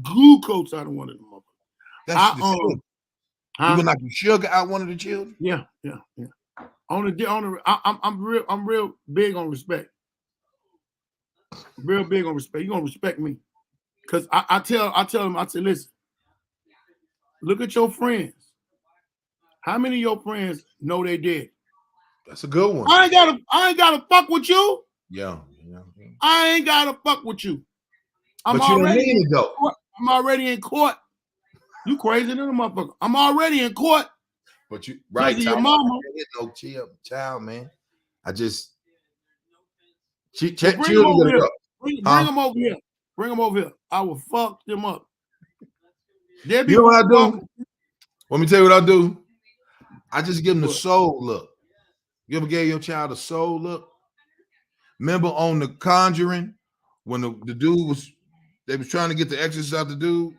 glucose out of one of them. That's you would knock the sugar out one of the children? Yeah. I'm real big on respect. Real big on respect. You're gonna respect me. Because I tell them, I say, listen, look at your friends. How many of your friends know they dead? That's a good one. I ain't gotta fuck with you. Yeah. I ain't gotta fuck with you. But you don't mean it though. I'm already in court. You crazy than a motherfucker. I'm already in court. But you right, your mama. No child, man. I just bring them over here. Bring them over here. Bring them over here. I will fuck them up. You know what I do? Let me tell you what I do. I just give them the soul look. You ever gave your child a soul look? Remember on The Conjuring when the dude they was trying to get the exorcist out the dude,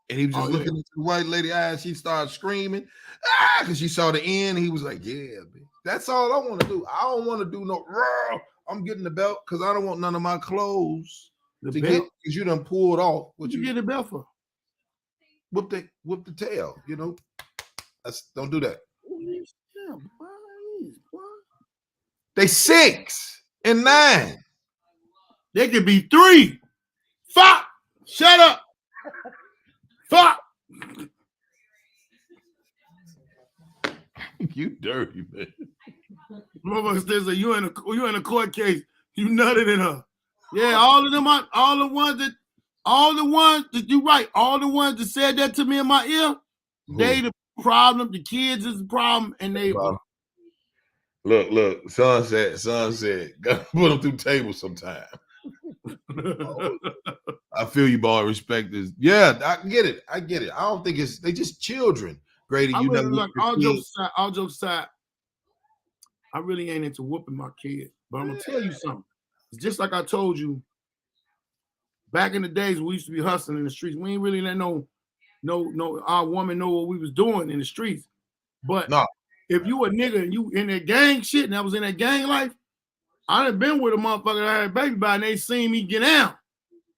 and he was just looking into the white lady eyes. She started screaming, because she saw the end. He was like, yeah, bitch. That's all I want to do. I don't want to do no, I'm getting the belt because I don't want none of my clothes to get, because you done pulled off. What you get the belt for? Whip the tail, you know. Don't do that. They 6 and 9. They could be 3. Fuck! Shut up! Fuck! You dirty, man. Motherfucker says that you in a court case. You nutted in her. Yeah, all the ones that you right, all the ones that said that to me in my ear, they the problem. The kids is the problem, and they. Look. Son said, gotta put them through tables sometime. I feel you, boy. Respect this. Yeah, I get it. I don't think they just children. Grady, you never look. All jokes aside, I really ain't into whooping my kid. But I'm gonna tell you something. It's just like I told you. Back in the days, we used to be hustling in the streets. We ain't really let no our woman know what we was doing in the streets. But if you a nigga and you in that gang shit, and I was in that gang life, I done been with a motherfucker that I had a baby by, and they seen me get out.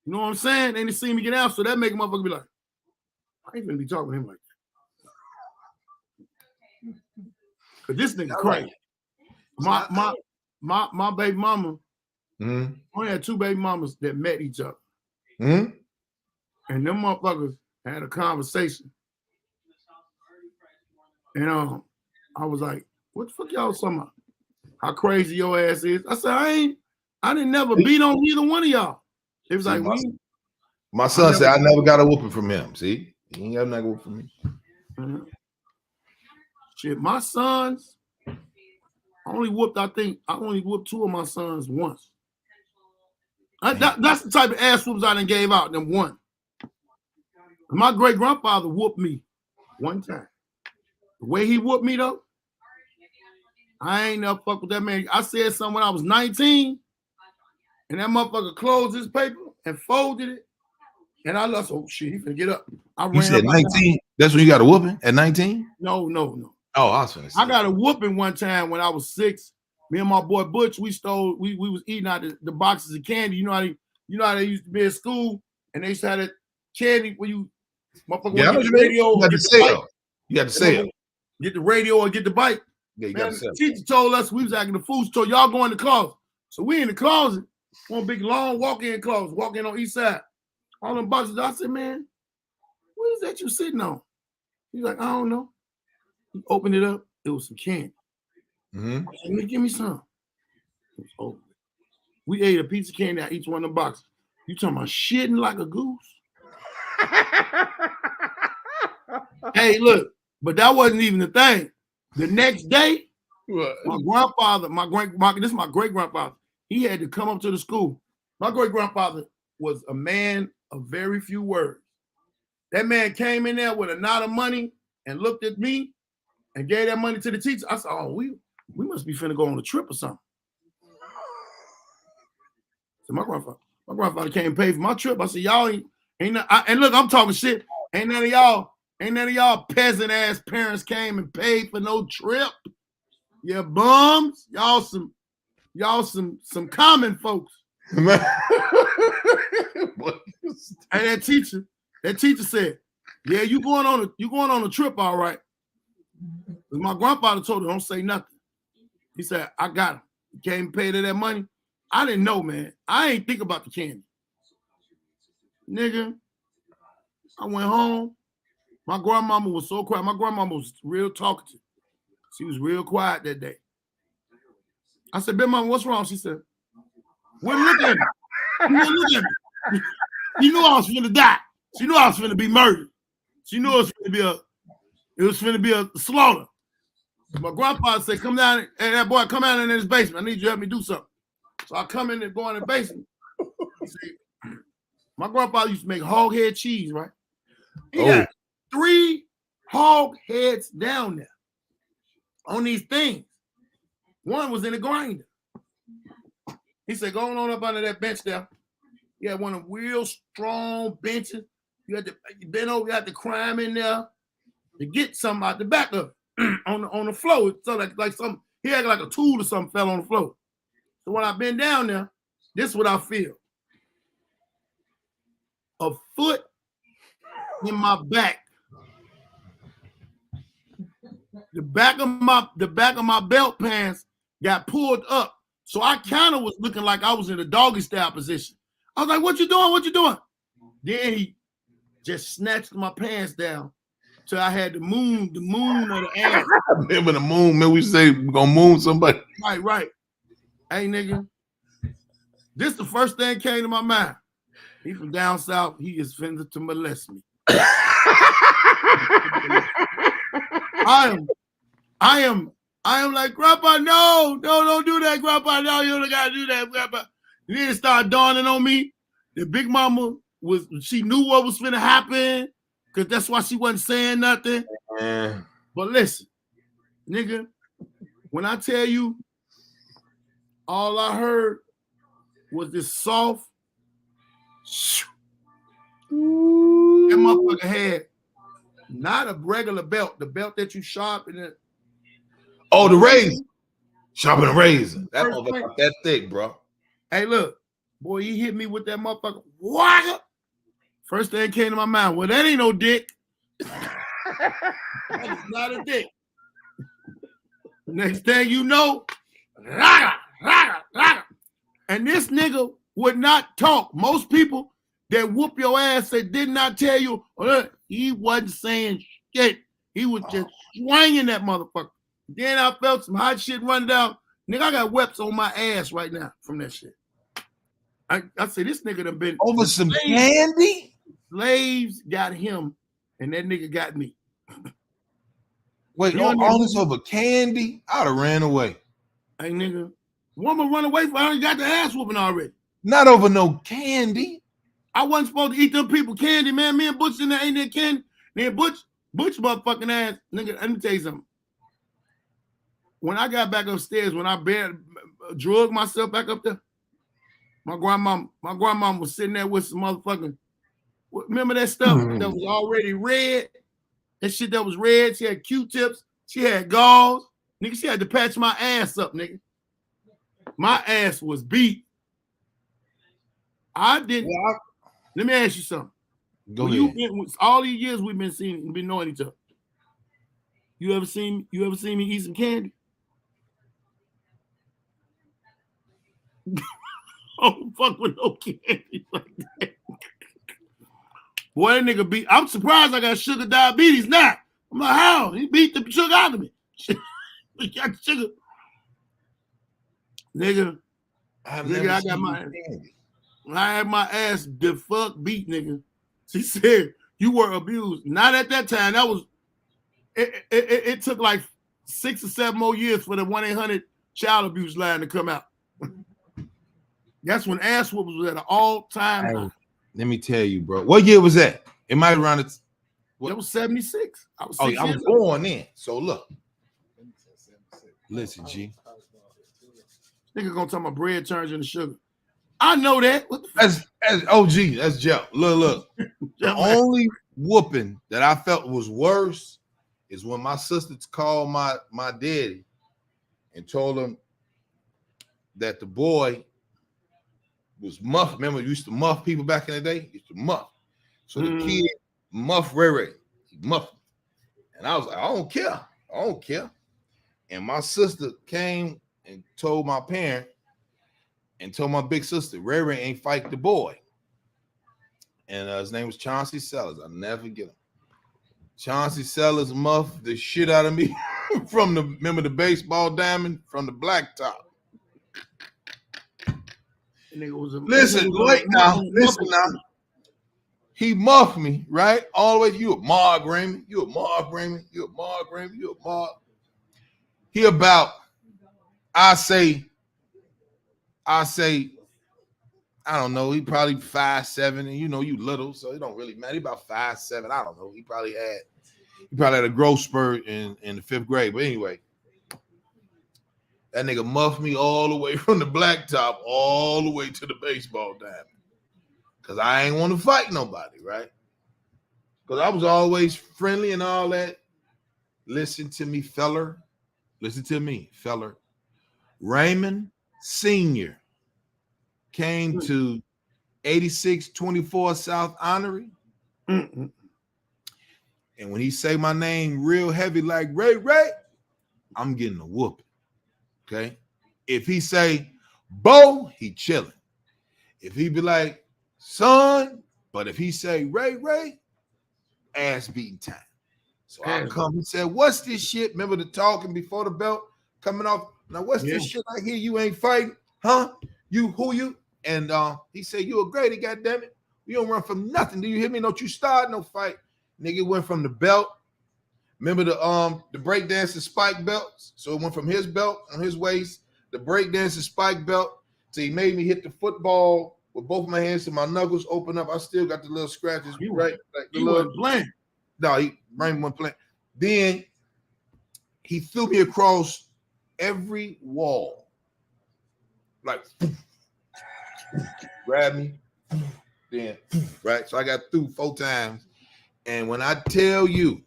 You know what I'm saying? And they seen me get out, so that make a motherfucker be like, I ain't gonna be talking to him like that. Cause this nigga crazy. My baby mama, only had 2 baby mamas that met each other. And them motherfuckers had a conversation. And I was like, what the fuck y'all talking about? How crazy your ass is. I said, I didn't never beat on either one of y'all. It was like, my son said, I never got a whooping from him. See? He ain't got a whooping from me. Shit, my sons, I only whooped 2 of my sons once. That's the type of ass whoops I done gave out, them one. My great grandfather whooped me one time. The way he whooped me though, I ain't never fuck with that man. I said something when I was 19, and that motherfucker closed his paper and folded it. And I lost. Oh shit, he finna get up. I ran. You said 19? That's when you got a whooping at 19? No. Oh, I was finna say. I got a whooping one time when I was 6. Me and my boy Butch, we was eating out the boxes of candy. You know how they used to be at school, and they used to have that candy where you motherfucker get the radio or get the bike. You got to sell. Get the radio or get the bike. Yeah, you Man, got to sell. the teacher told us we was acting the fool. She told y'all go in the closet. So we in the closet, one big long walk-in closet, walk-in on east side. All them boxes. I said, man, what is that you sitting on? He's like, I don't know. He opened it up. It was some candy. Mm-hmm. I said, man, give me some. It was open. We ate a piece of candy out each one of the boxes. You talking about shitting like a goose? Hey, look, but that wasn't even the thing. The next day, my grandfather, this is my great grandfather. He had to come up to the school. My great grandfather was a man of very few words. That man came in there with a knot of money and looked at me and gave that money to the teacher. I said, oh, we must be finna go on a trip or something. So my grandfather came and paid for my trip. I said, y'all ain't and look, I'm talking shit. Ain't none of y'all peasant ass parents came and paid for no trip. Yeah, bums. Y'all some common folks. And that teacher said, yeah, you going on a trip, all right. My grandfather told her, don't say nothing. He said, I got him. He came and paid her that money. I didn't know, man. I ain't think about the candy. Nigga, I went home. My grandmama was so quiet. My grandmama was real talkative. She was real quiet that day. I said, Big Mama, what's wrong? She said, wouldn't look at me. You wouldn't look at me. She knew I was finna die. She knew I was finna be murdered. She knew it was finna be a slaughter. My grandfather said, come down, and that boy, come out in his basement. I need you to help me do something. So I come in and go in the basement. See, my grandfather used to make hog head cheese, right? He got 3 hog heads down there on these things. One was in the grinder. He said, go on up under that bench there. You had one of them real strong benches. You had to bend over, you had to climb in there to get something out the back of it on the floor. So like something, he had like a tool or something fell on the floor. So when I been down there, this is what I feel. A foot in my back. The back of my belt pants got pulled up. So I kind of was looking like I was in a doggy style position. I was like, what you doing? What you doing? Then he just snatched my pants down till I had the moon of the ass. Remember the moon, man. We say we're gonna moon somebody. Right. Hey, nigga. This the first thing came to my mind. He from down south. He is finna to molest me. I am like, Grandpa, no, don't do that, Grandpa. No, you don't gotta do that, Grandpa. And then it started dawning on me that Big Mama she knew what was finna happen, because that's why she wasn't saying nothing. But listen, nigga, when I tell you, all I heard was this soft. That motherfucker had not a regular belt, the belt that you sharpen it. Oh, the razor. Sharpen the razor. That motherfucker that thick, bro. Hey, look, boy, he hit me with that motherfucker. What? First thing came to my mind. Well, that ain't no dick. That is not a dick. Next thing you know, and this nigga would not talk. Most people that whoop your ass that did not tell you, he wasn't saying shit. He was just swinging that motherfucker. Then I felt some hot shit run down. Nigga, I got webs on my ass right now from that shit. I say this nigga done been over some candy. Slaves got him, and that nigga got me. Wait, all this over candy? I'd have ran away. Hey, nigga, woman run away from I already got the ass whooping already. Not over no candy. I wasn't supposed to eat them people candy, man. Me and Butch in there ain't that candy. Then Butch Butch motherfucking ass, nigga. Let me tell you something. When I got back upstairs, when I drugged myself back up there, my grandma was sitting there with some motherfucking. Remember that stuff that was already red? That shit that was red. She had Q-tips. She had gauze. Nigga, she had to patch my ass up, nigga. My ass was beat. I didn't. Let me ask you something. Go ahead. All these years we've been knowing each other. You ever seen me eat some candy? Oh, fuck with no candy like that. Boy, that nigga beat. I'm surprised I got sugar diabetes now. I'm like, how? He beat the sugar out of me. He got sugar. Nigga, I got my candy. I had my ass the fuck beat, nigga. She said, you were abused. Not at that time. That was, it took like 6 or 7 more years for the 1-800 child abuse line to come out. That's when ass whoopers was at an all-time high. Let me tell you, bro. What year was that? It might have around it. That was 76. I was born then. So look. Listen, G. Nigga gonna talk about bread turns into sugar. I know that. What the as OG, that's Joe. Look. The only whooping that I felt was worse is when my sister called my daddy and told him that the boy was muff. Remember, you used to muff people back in the day? Used to muff. So the kid muffed Ray. He muffed me. And I was like, I don't care. And my sister came and told my parent and told my big sister, Ray ain't fight the boy. And his name was Chauncey Sellers. I'll never forget him. Chauncey Sellers muffed the shit out of me from remember the baseball diamond from the blacktop. Listen now. He muffed me, right? All the way. You a Mark Raymond. He about, I say, I don't know. He probably 5'7", and you little, so it don't really matter. He about 5'7". I don't know. He probably had a growth spurt in the 5th grade. But anyway, that nigga muffed me all the way from the blacktop all the way to the baseball diamond. Because I ain't want to fight nobody, right? Because I was always friendly and all that. Listen to me, feller. Raymond Sr. came to 8624 South Honorary. And when he say my name real heavy like Ray, I'm getting a whooping. Okay? If he say Bo, he chilling. If he be like, son, but if he say Ray, ass beating time. So I come, he said, what's this shit? Remember the talking before the belt coming off? Now, what's this shit I hear you ain't fighting? Huh? Who you? And he said, you a Grady, goddammit. You don't run from nothing. Do you hear me? Don't you start no fight. Nigga went from the belt. Remember the breakdancing spike belts? So it went from his belt on his waist, the breakdancing spike belt, so he made me hit the football with both my hands and my knuckles open up. I still got the little scratches, right? Like the little playing. No, he wasn't playing. Then he threw me across every wall. Like grab me, then right. So I got through 4 times. And when I tell you,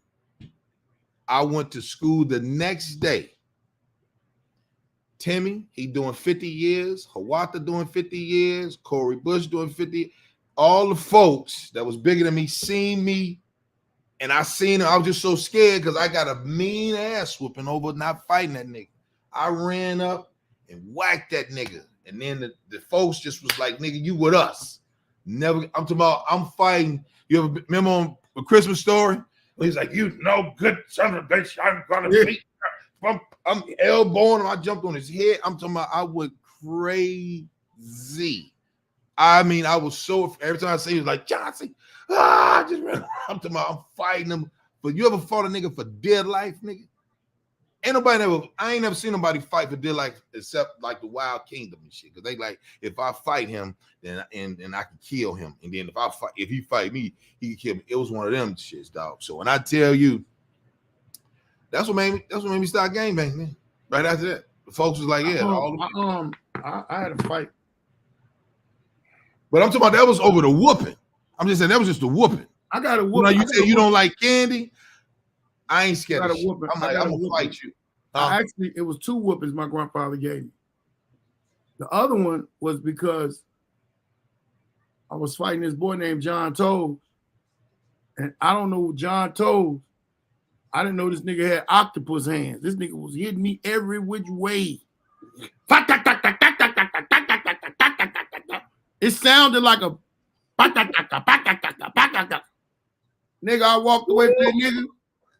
I went to school the next day. Timmy, he doing 50 years. Hawata doing 50 years. Corey Bush doing 50. All the folks that was bigger than me seen me. And I seen him. I was just so scared because I got a mean ass whooping over not fighting that nigga. I ran up and whacked that nigga. And then the folks just was like, nigga, you with us. Never. I'm talking about, I'm fighting. You ever remember on A Christmas Story? He's like, you no good son of a bitch. I'm gonna beat you. I'm elbowing him. I jumped on his head. I'm talking about I went crazy. I mean, I was so every time I say he was like, Johnson, I'm talking about I'm fighting him. But you ever fought a nigga for dead life, nigga? I ain't never seen nobody fight for dear life except like the Wild Kingdom and shit. Cause they like, if I fight him, then and I can kill him. And then if he fight me, he can kill me. It was one of them shits, dog. So when I tell you, that's what made me start gangbanging, man. Right after that. The folks was like, yeah, I had a fight. But I'm talking about that was over the whooping. I'm just saying that was just the whooping. I got a whooping. You say you don't like candy. I ain't scared of shit. I'm like, I'm gonna fight you. Actually, it was 2 whoopings my grandfather gave me. The other one was because I was fighting this boy named John Toes. And I don't know John Toes. I didn't know this nigga had octopus hands. This nigga was hitting me every which way. It sounded like a nigga. I walked away from that nigga.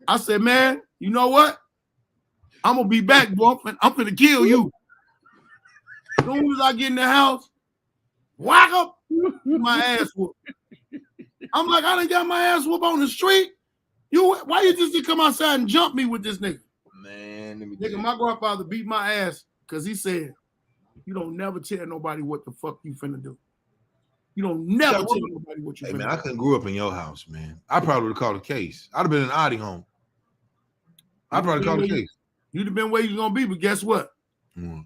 I said, man, you know what? I'm gonna be back, boy. I'm finna kill you. As soon as I get in the house, whack up, my ass whoop. I'm like, I done got my ass whoop on the street. Why you just come outside and jump me with this nigga? Man, let me nigga, my grandfather beat my ass because he said, you don't never tell nobody what the fuck you finna do. You don't never tell nobody what you finna do. Hey, man, I couldn't grow up in your house, man. I probably would have called a case. I'd have been in an Audi home. I'd probably called a case. You'd have been where you gonna be, but guess what? You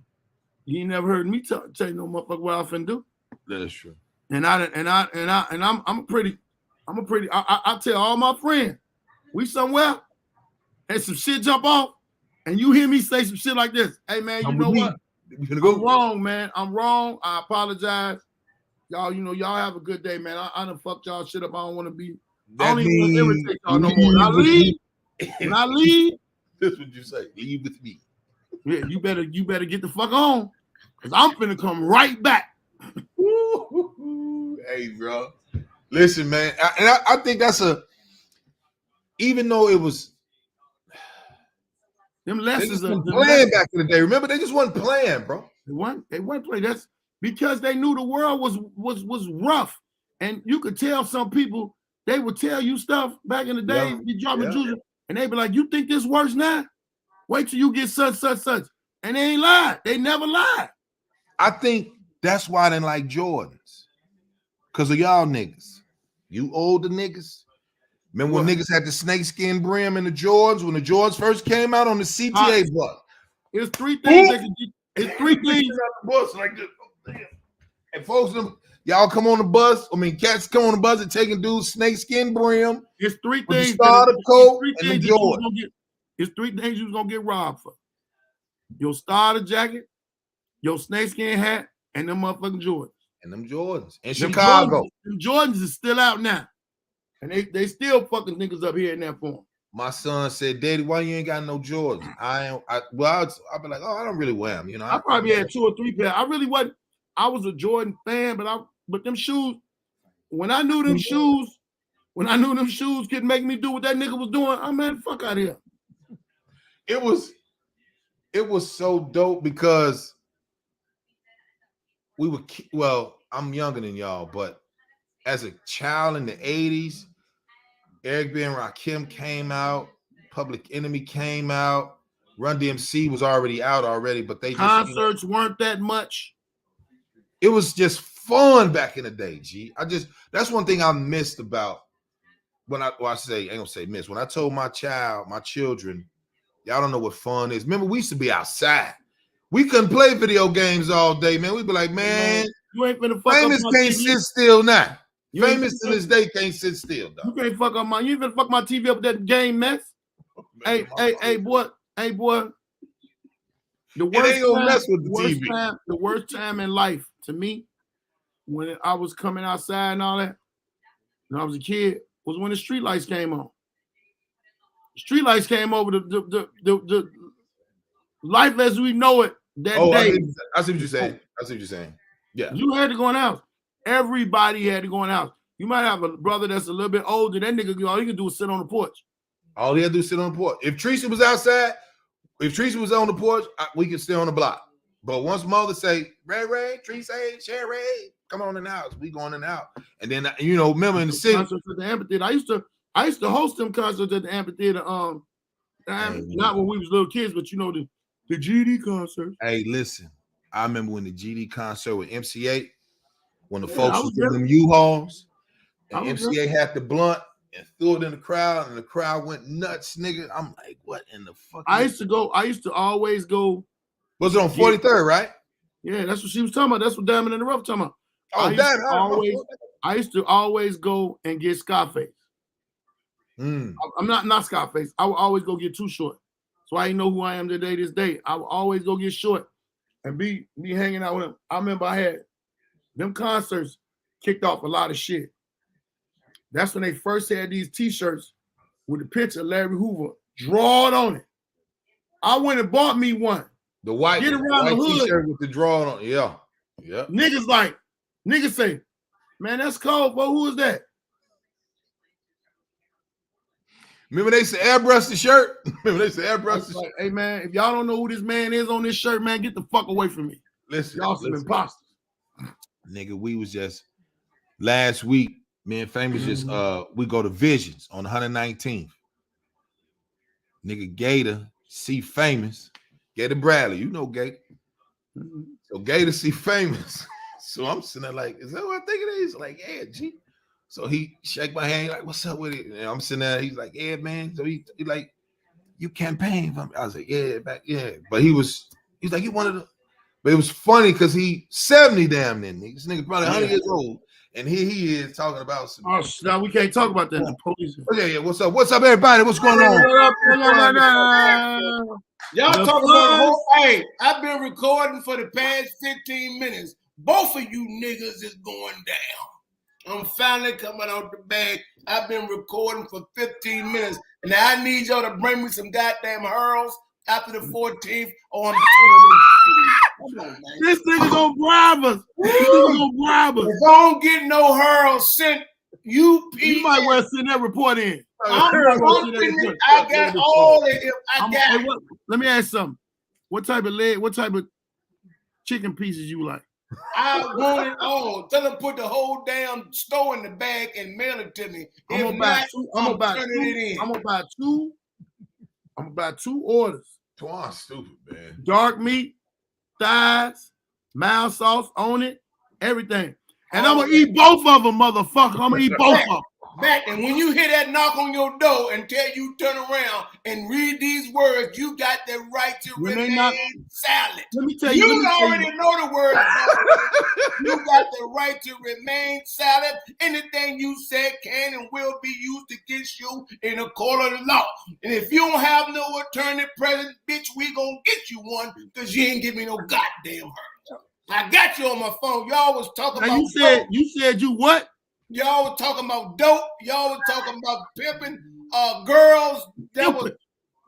ain't never heard me tell you no motherfucker what I finna do. That is true. And I tell all my friends, we somewhere and some shit jump off, and you hear me say some shit like this. Hey man, you know what? I'm wrong, man. I'm wrong. I apologize. Y'all, y'all have a good day, man. I done fucked y'all shit up. I don't want to be. I don't even want to irritate y'all no more. When I leave, that's what you say. Leave with me. Yeah, you better get the fuck on, cause I'm finna come right back. Hey, bro. Listen, man. I think that's even though it was them lessons of playing back in the day. Remember, they just wasn't playing, bro. They weren't playing. That's because they knew the world was rough, and you could tell some people they would tell you stuff back in the day. You dropping juice, and they be like, "You think this works now? Wait till you get such." And they ain't lied. They never lied. I think that's why I didn't like Jordans. Because of y'all niggas. You older niggas. Remember when niggas had the snakeskin brim and the Jordans? When the Jordans first came out on the CTA bus. There's 3 things that can get. It's 3 things on the bus like this. And folks, y'all come on the bus. I mean, cats come on the bus and taking dudes snakeskin brim. It's 3 things. The starter coat and the Jordan. It's 3 things you was gonna get robbed for. Your starter jacket, your snakeskin hat, and them motherfucking Jordans. And them Jordans. In Chicago. Them Jordans is still out now. And they still fucking niggas up here in that form. My son said, Daddy, why you ain't got no Jordans? I'll be like, oh, I don't really wear them. I probably had 2 or 3 pairs. I really wasn't. I was a Jordan fan, but them shoes, when I knew them shoes couldn't make me do what that nigga was doing, I man, fuck out of here. It was so dope because I'm younger than y'all, but as a child in the 80s, Eric B. and Rakim came out, Public Enemy came out, Run DMC was already out, but they just concerts weren't that much. It was just fun back in the day, G. That's one thing I missed about when I ain't gonna say miss. When I told my children, y'all don't know what fun is. Remember, we used to be outside. We couldn't play video games all day, man. We'd be like, man, you ain't finna fuck Famous up can't TV. sit still now. Famous to this day can't sit still, dog. You can't fuck up you ain't finna fuck my TV up with that game mess. Hey, boy. The worst time in life to me, when I was coming outside and all that, when I was a kid, was when the street lights came on. Street lights came over the life as we know it that day. I see what you're saying. Yeah. You had to go in the house. Everybody had to go in the house. You might have a brother that's a little bit older. That nigga, all he can do is sit on the porch. All he had to do is sit on the porch. If Teresa was outside, if Teresa was on the porch, we could stay on the block. But once mother say, Ray, Teresa, Sherry, come on in the house. We going in the house. And then, remember in the city. Concerts at the amphitheater. I used to host them concerts at the amphitheater Not when we was little kids, but you know the GD concerts. Hey, listen, I remember when the GD concert with MC8, when the Yeah, folks I was was doing there. them U-Hauls, I and was MC8 had the blunt and threw it in the crowd, and the crowd went nuts, nigga. I'm like, what in the fuck? I used to always go. Was it on 43rd, right? Yeah, that's what she was talking about. That's what Diamond in the Rough talking about. Oh, I used to always go and get Scarface. I'm not Scarface. I would always go get Too Short. So I didn't know who I am today, this day. I would always go get Short and be hanging out with him. I remember I had them concerts kicked off a lot of shit. That's when they first had these t-shirts with the picture of Larry Hoover drawn on it. I went and bought me one. The white, Get around the hood t-shirt with the drawing on. Yeah. Niggas say, man, that's cold, bro. Who is that? Remember they said airbrush the shirt? Remember they said airbrush the shirt? Hey, man, if y'all don't know who this man is on this shirt, man, get the fuck away from me. Listen, y'all some imposters. Nigga, we was just last week, me and Famous just we go to Visions on 119th. Nigga Gator see Famous. Gator Bradley, you know Gator. So Gator see Famous. So I'm sitting there like, is that what I think it is? Like, yeah, G. So he shake my hand, like, what's up with it? And I'm sitting there, he's like, yeah, man. So he like, you campaign for me. I was like, yeah, But he's like, he wanted to, but it was funny because he 70 damn then. This nigga probably 100 years old. And here he is talking about some. Oh, now we can't talk about that. The police. Oh, yeah. What's up? What's up, everybody? What's going on? Y'all talking about the whole. Hey, I've been recording for the past 15 minutes. Both of you niggas is going down. I'm finally coming out the bag. I've been recording for 15 minutes. And now I need y'all to bring me some goddamn hurls after the 14th, or I'm Come on, man. This nigga gonna bribe us. This nigga gonna bribe us. If I don't get no hurls sent, you might well send that report in. I got all of it. Let me ask something. What type of chicken pieces you like? I want it all. Tell them put the whole damn store in the bag and mail it to me. I'm gonna buy two orders. Twan stupid, man. Dark meat, thighs, mild sauce on it, everything. And I'm gonna eat both of them, motherfucker. I'm gonna eat both of them. Back, and when you hear that knock on your door and tell you turn around and read these words, you got the right to remain silent. Let me tell you. You already know the words. You got the right to remain silent. Anything you said can and will be used against you in a court of law. And if you don't have no attorney present, bitch, we gonna get you one because you ain't give me no goddamn hurt. I got you on my phone. Y'all was talking about. You said you what? Y'all were talking about dope. Y'all were talking about pimping girls. That was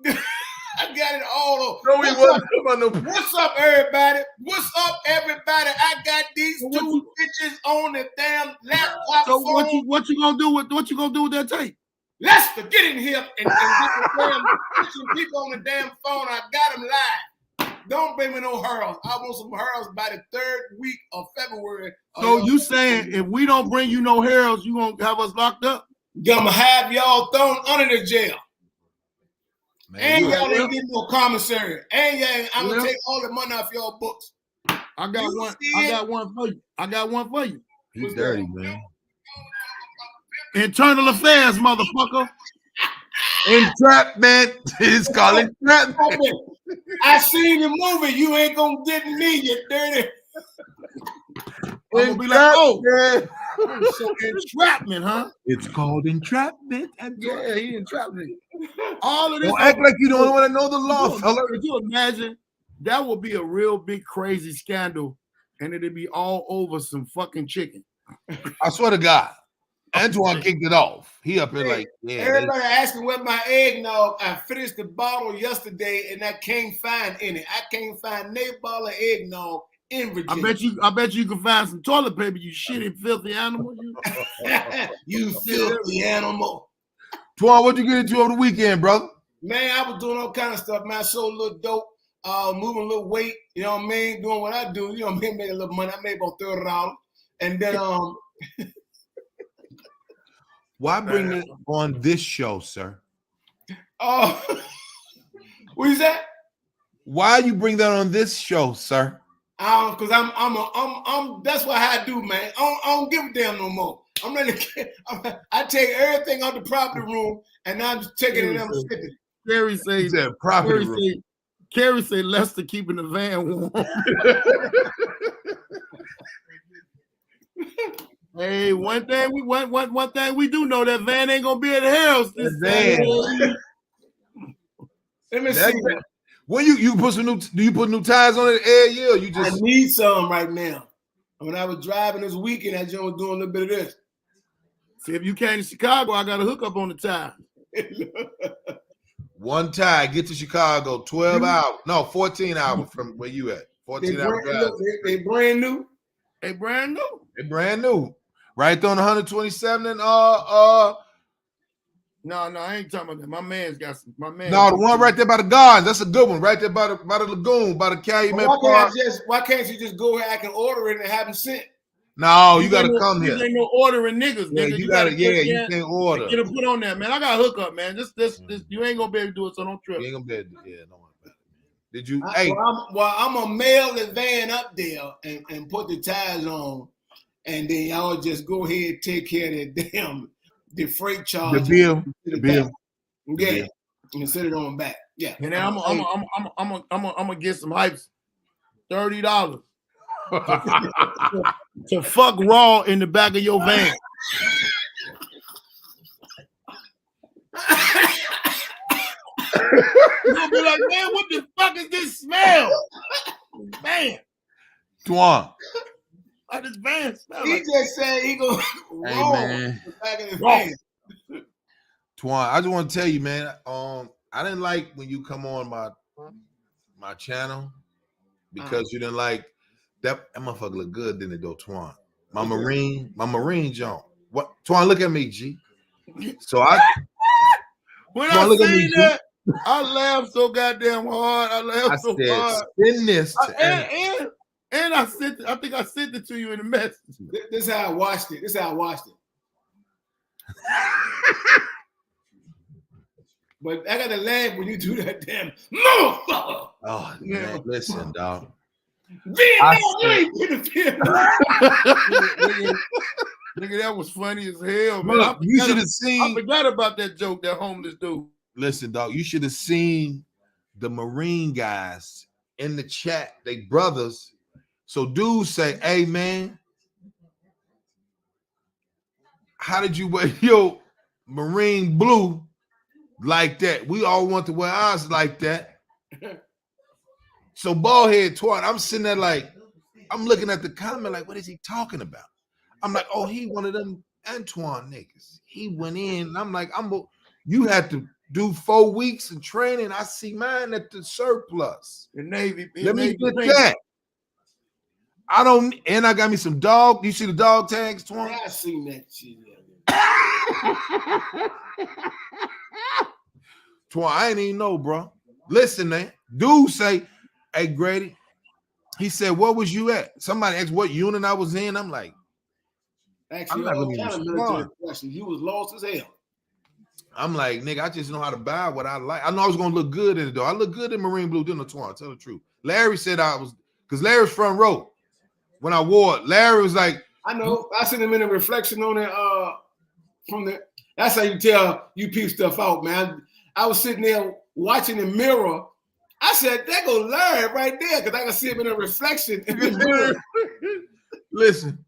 I got it all over. No, we wasn't talking about no. What's up, everybody? What's up, everybody? I got these two bitches on the damn laptop. So phone. what you gonna do with that tape? Lester, get in here and get the damn people on the damn phone. I got them live. Don't bring me no hurls. I want some hurls by the 3rd week of February. So you saying if we don't bring you no hurls, you gonna have us locked up? I'm gonna have y'all thrown under the jail. Man, and y'all ain't getting no commissary. And I'm gonna take all the money off y'all books. I got one for you. You dirty, man. Internal affairs, motherfucker. Entrapment. It's called entrapment. I seen the movie. You ain't gonna get me, you dirty. I'm gonna be like, oh, so entrapment, huh? It's called entrapment. Yeah, he entrapped me. All of this. Don't act like you don't want to know the law, fella. Could you imagine? That would be a real big crazy scandal, and it'd be all over some fucking chicken. I swear to God. Antoine kicked it off. He up here like, yeah. Everybody asking where my eggnog. I finished the bottle yesterday and I can't find any. I can't find no bottle of eggnog in Virginia. I bet you can find some toilet paper, you shitty, filthy animal. You filthy animal. Twan, what'd you get into over the weekend, brother? Man, I was doing all kind of stuff, man. I sold a little dope, moving a little weight, you know what I mean? Doing what I do, you know what I mean? Make a little money. I made about $30. And then why bring it on this show, sir? Oh, What is that? Why you bring that on this show, sir? Cause I'm that's what I do, man. I don't give a damn no more. I'm ready to I take everything out the property room and I'm just taking it and I'm shipping. Carrie say, property room. Carrie say Lester keeping the van warm. Hey, one thing we do know, that van ain't gonna be at the house this van. Let me see. When you put some new, do you put new tires on it every year? Or you just I need some right now. When I was driving this weekend, I just was doing a little bit of this. See, if you came to Chicago, I got a hookup on the tire. One tire, get to Chicago, 12 hours. No, 14 hours from where you at. 14 hours drive. They brand new. They brand new. They brand new. Right there on 127 and No, I ain't talking about that. My man's got some. My man. No, the one right there by the gardens. That's a good one. Right there by the lagoon, by the Calumet Park. Why can't you just go here? I can order it and have them sent. No, you gotta come here. You ain't no ordering niggas, yeah, nigga. You gotta, you can't order. Get a put on that, man. I got a hookup, man. This you ain't gonna be able to do it, so don't trip. You ain't gonna be able to, don't worry about it. Did you? I'm gonna mail the van up there and put the tires on, and then y'all just go ahead and take care of the freight charge. The bill. Yeah, and set it on back. Yeah. And then I'm gonna get some hypes. $30 to fuck Raw in the back of your van. You'll be like, man, what the fuck is this smell? Man. Twan. How this van smell? He just said he gonna roll in the back of the van. Twan, I just want to tell you, man. I didn't like when you come on my channel because you didn't like that motherfucker look good, didn't it though, Twan? My Marine John. What Twan, look at me, G. So when I seen that, I laughed so goddamn hard. I laughed so hard. Spin this and I think I sent it to you in a message. This is how I watched it. But I gotta laugh when you do that damn motherfucker. Oh man, listen, dog. Nigga, that was funny as hell, man. Look, you should have seen. I forgot about that joke, that homeless dude. Listen, dog, you should have seen the Marine guys in the chat. They brothers. So dudes say, "Hey, man, how did you wear your Marine blue like that? We all want to wear ours like that." So baldhead Twan, I'm sitting there like, I'm looking at the comment like, what is he talking about? I'm like, oh, he one of them Antoine niggas. He went in, and I'm like, you had to do 4 weeks of training. I see mine at the surplus. The Navy. Let me get that. And I got me some dog. You see the dog tags, Twan? I seen that shit. Twan, I ain't even know, bro. Listen, man. Dude say, hey, Grady, he said, what was you at? Somebody asked what unit I was in. I'm like, actually, he was lost as hell. I'm like, nigga, I just know how to buy what I like. I know I was gonna look good in it though. I look good in Marine blue, didn't I, Twan? Tell the truth. Larry said I was, because Larry's front row. When I wore it, Larry was like, I know. I seen him in a reflection on it. From the. That's how you tell you peep stuff out, man. I was sitting there watching the mirror. I said, "There go Larry right there," because I can see him in a reflection in the mirror. Listen,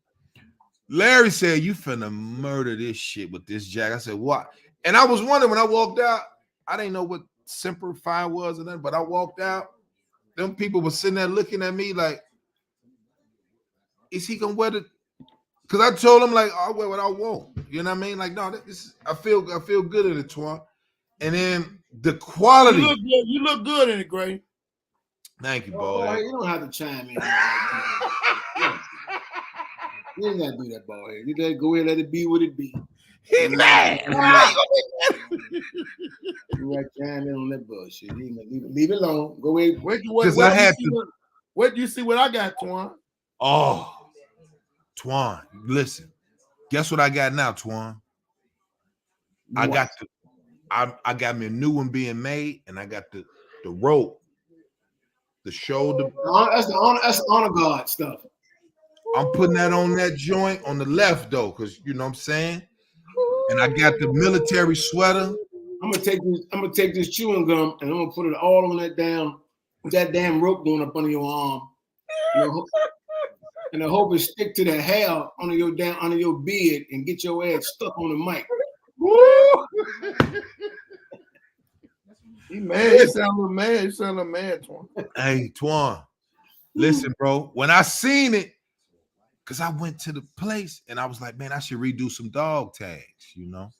Larry said, "You finna murder this shit with this jack." I said, "What?" And I was wondering when I walked out. I didn't know what Semper Fi was or nothing, but I walked out. Them people were sitting there looking at me like, "Is he gonna wear the?" Because I told him like, "I'll wear what I want." You know what I mean? Like, no, this I feel good in it, Twan. And then the quality. You look good in it, Gray. Thank you, boy. You don't have to chime in. You ain't gotta do that, boy. You gotta go ahead and let it be what it be. He mad. You right chime in on that bullshit. Leave it alone. Go ahead. Where do you see what I got, Twan? Oh, Twan, listen. Guess what I got now, Twan? I got me a new one being made, and I got the the rope, the shoulder. That's the honor guard stuff. I'm putting that on that joint on the left though, because you know what I'm saying. And I got the military sweater. I'm gonna take this chewing gum and I'm gonna put it all on that damn rope going up under your arm. And I hope it stick to the hair under your beard and get your ass stuck on the mic. He mad. He sound a little mad. He sound a little mad, Twan. Hey, Twan, listen, bro. When I seen it, because I went to the place and I was like, man, I should redo some dog tags, you know?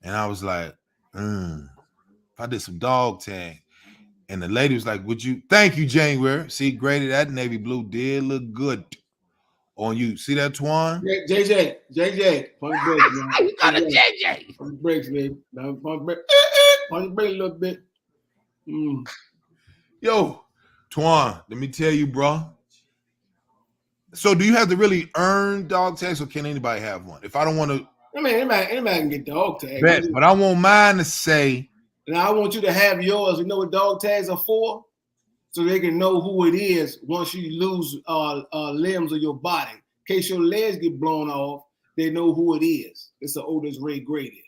And I was like, I did some dog tag. And the lady was like, would you? Thank you, January. See, Grady, that navy blue did look good on you. See that, Twan? JJ, punch the brakes, man. You got a JJ. Punch the brakes, baby. Punch the brake a little bit. Yo, Twan, let me tell you, bro. So do you have to really earn dog tags or can anybody have one? If I don't want to. I mean, anybody can get dog tags. But I won't mind to say. Now I want you to have yours. You know what dog tags are for? So they can know who it is once you lose limbs of your body. In case your legs get blown off, they know who it is. It's the Otis Ray Grady.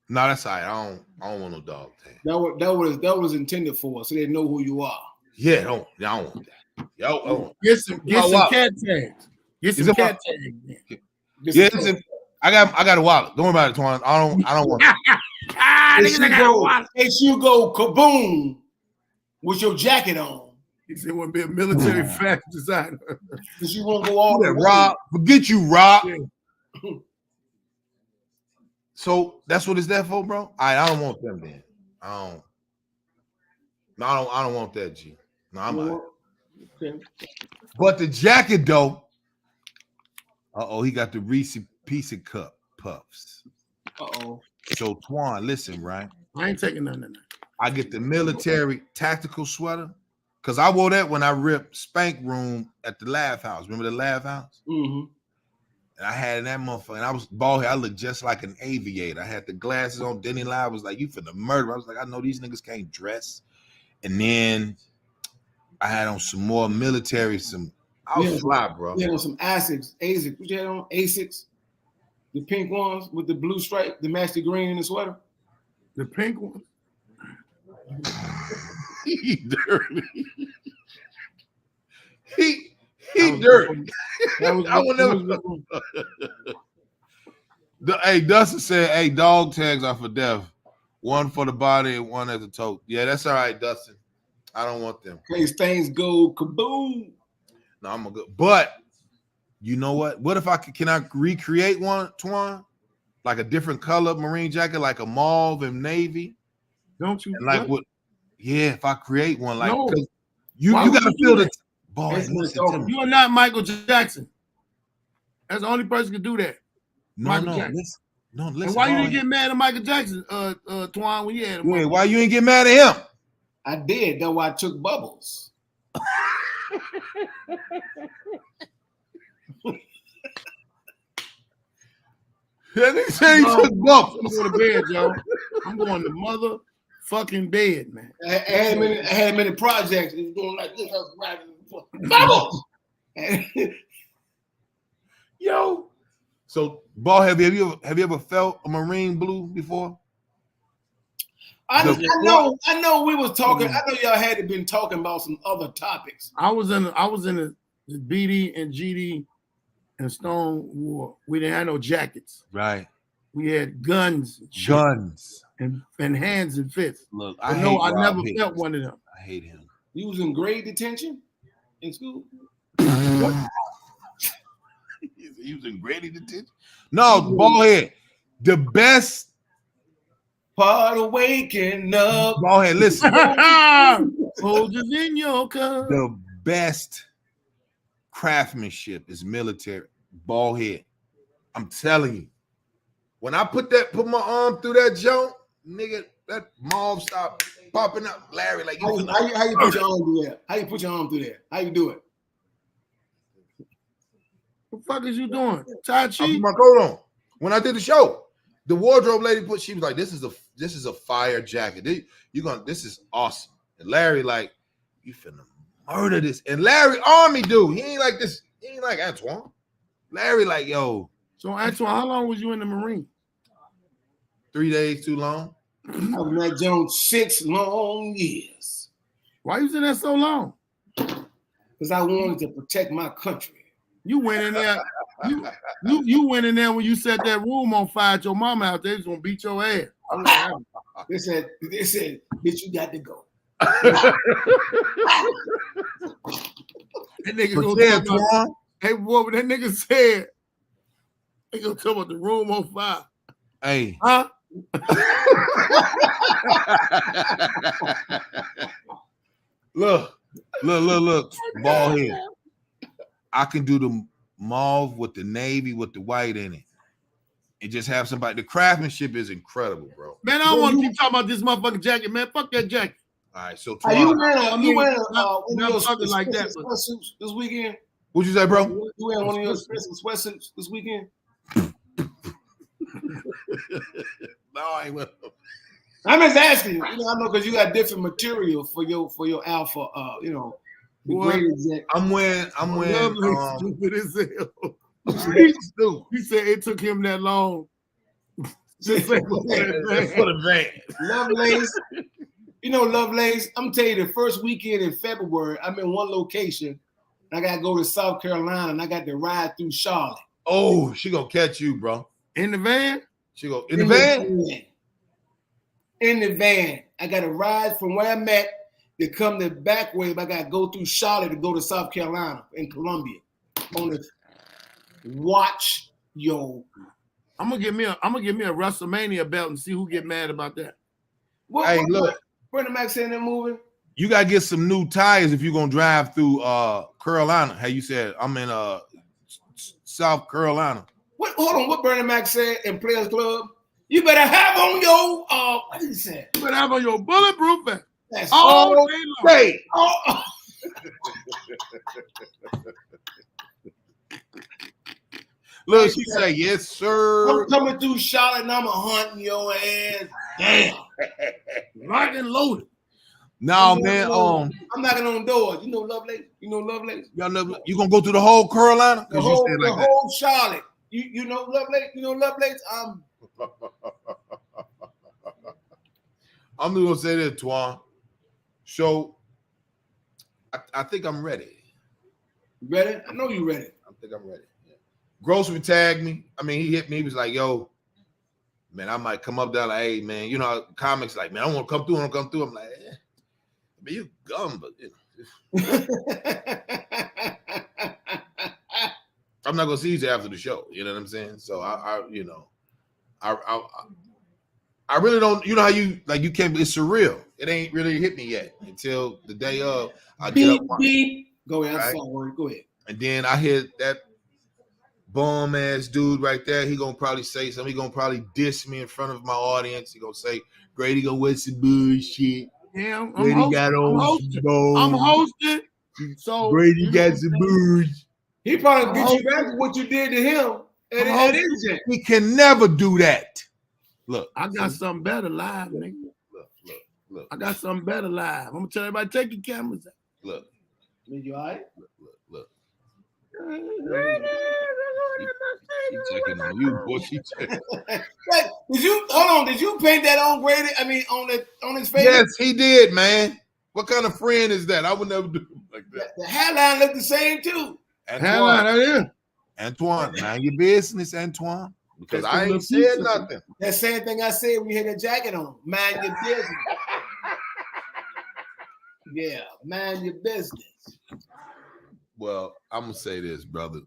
No, that's all right. I don't want no dog tag. That was intended for, so they know who you are. Yeah, I don't want that. Yo, Get some cat tags. Get some cat tags. Yeah, I got a wallet. Don't worry about it, Twan. I don't want it. You go kaboom with your jacket on. He said, "Want to be a military fashion designer." Because you won't go all the way. Rob, forget you, Rob. Yeah. So that's what it's there for, bro. I don't want them then. I don't want that, G. No, I'm not. Okay. But the jacket though. He got the Reese Piece of Cup puffs. So Twan, listen, right? I ain't taking none of that. I get the military tactical sweater because I wore that when I ripped Spank Room at the Laugh House. Remember the Laugh House? Mm-hmm. And I had that motherfucker. And I was bald head. I looked just like an aviator. I had the glasses on. Denny Live was like, "You finna murder." I was like, "I know these niggas can't dress." And then I had on some more military. I was fly, bro. You had on some ASICs. What you had on? ASICs. The pink ones with the blue stripe, the match the green in the sweater. The pink one. He dirty. He dirty. I will never. Hey, Dustin said, "Hey, dog tags are for death. One for the body and one as a tote." Yeah, that's all right, Dustin. I don't want them. In case things go kaboom. No, I'm a good. But you know what? What if can I recreate one, Twan? Like a different color marine jacket, like a mauve and navy. Don't you? And like what? Yeah, if I create one, like No. you gotta feel the ball. You are not Michael Jackson. That's the only person can do that. Listen. And why you didn't get mad at Michael Jackson, Twan, when you had him? Wait, why you ain't get mad at him? I did. That's why I took Bubbles. That nigga said he took Bubbles. I'm going to bed, yo. I'm going to motherfucking bed, man. I had many projects. It was going like this. Bubbles. Yo. So, Ball, have you ever felt a marine blue before? I know we was talking. I know y'all had been talking about some other topics. I was in the BD and GD and Stone War. We didn't have no jackets. Right. We had guns. And hands and fists. Look, I never felt one of them. I hate him. You was in grade detention in school? What? He was in grade detention? No, Ballhead. The best part of waking up. Ballhead, listen. Soldiers in your cup. The best craftsmanship is military. Ballhead. I'm telling you. When I put my arm through that joint, nigga, that mauve stopped popping up. Larry, like how you put your arm through there? How you put your arm through there? How you do it? What the fuck is you doing? Tai Chi? I put my coat on when I did the show. The wardrobe lady she was like, this is a fire jacket. This is awesome. And Larry like, you finna murder this. And Larry Army dude, he ain't like this. He ain't like Antoine. Larry like, yo. So Antoine, how long was you in the Marine? 3 days too long. I was in that Jones 6 long years. Why you in there so long? Because I wanted to protect my country. You went in there. You went in there when you set that room on fire at your mama out there. They was gonna beat your ass. They said, bitch, you got to go. That nigga gonna talk about, hey, boy, that nigga said, they gonna talk about the room on fire. Hey. Huh? Look, bald head. I can do the mauve with the navy with the white in it. And just have somebody. The craftsmanship is incredible, bro. Man, I don't want to keep talking about this motherfucking jacket, man. Fuck that jacket. All right, so Are you wearing something like that sweatsuits this weekend? What'd you say, bro? You wearing one of your expensive sweatsuits this weekend? No, I ain't with them. I'm just asking you. I know because you got different material for your alpha. The great exec. I'm wearing. Stupid as hell. Stupid. He said it took him that long. Just say for the van. Lovelace. Lovelace. I'm telling you, the first weekend in February, I'm in one location. I gotta go to South Carolina, and I got to ride through Charlotte. Oh, she gonna catch you, bro. In the van? She go in the van. In the van. I got to ride from where I'm at to come the back way, but I got to go through Charlotte to go to South Carolina in Columbia. Watch yo. I'm gonna give me a WrestleMania belt and see who get mad about that. Look, Brandon Mack saying that movie. You gotta get some new tires if you're gonna drive through Carolina. How you said I'm in South Carolina. Hold on, what Brandon Mack said in Players Club? You better have on your what did he say? You better have on your bulletproof vest. That's all day long. Look, she say, yes, sir. I'm coming through Charlotte and I'm hunting your ass. Damn. Lock and loaded. No, man. I'm knocking on doors. You know Lovelace? Y'all know you gonna go through the whole Carolina? The whole Charlotte. You know Lovelace? I'm gonna say this, Twan. So I think I'm ready. You ready? I know you ready. I think I'm ready. Yeah. Grocery tagged me. I mean, he hit me. He was like, yo, man, I might come up there like, hey, man, comics like, man, I want to come through. I'm like, man, you gum, but I'm not gonna see you after the show. You know what I'm saying? So I really don't. You know how you can't. It's surreal. It ain't really hit me yet until the day of. I get up. Beep. Go ahead. Right? Go ahead. And then I hit that bum ass dude right there. He gonna probably say something. He gonna probably diss me in front of my audience. He gonna say, "Grady gonna wear some bullshit." Yeah, I'm hosting. So Grady got some booze. He probably get you back for what you did to him. He can never do that. Look, I got something better live, nigga. Look. I got something better live. I'm gonna tell everybody, take your cameras out. Look. You all right? Look. She checking on you, boy. She checking. Did you paint that on Grady? I mean, on his face? Yes, he did, man. What kind of friend is that? I would never do it like that. The hairline looked the same too. Antoine, mind your business, Antoine. Because I ain't said nothing. That same thing I said when you had a jacket on. Mind your business. Yeah, mind your business. Well, I'm gonna say this, brother.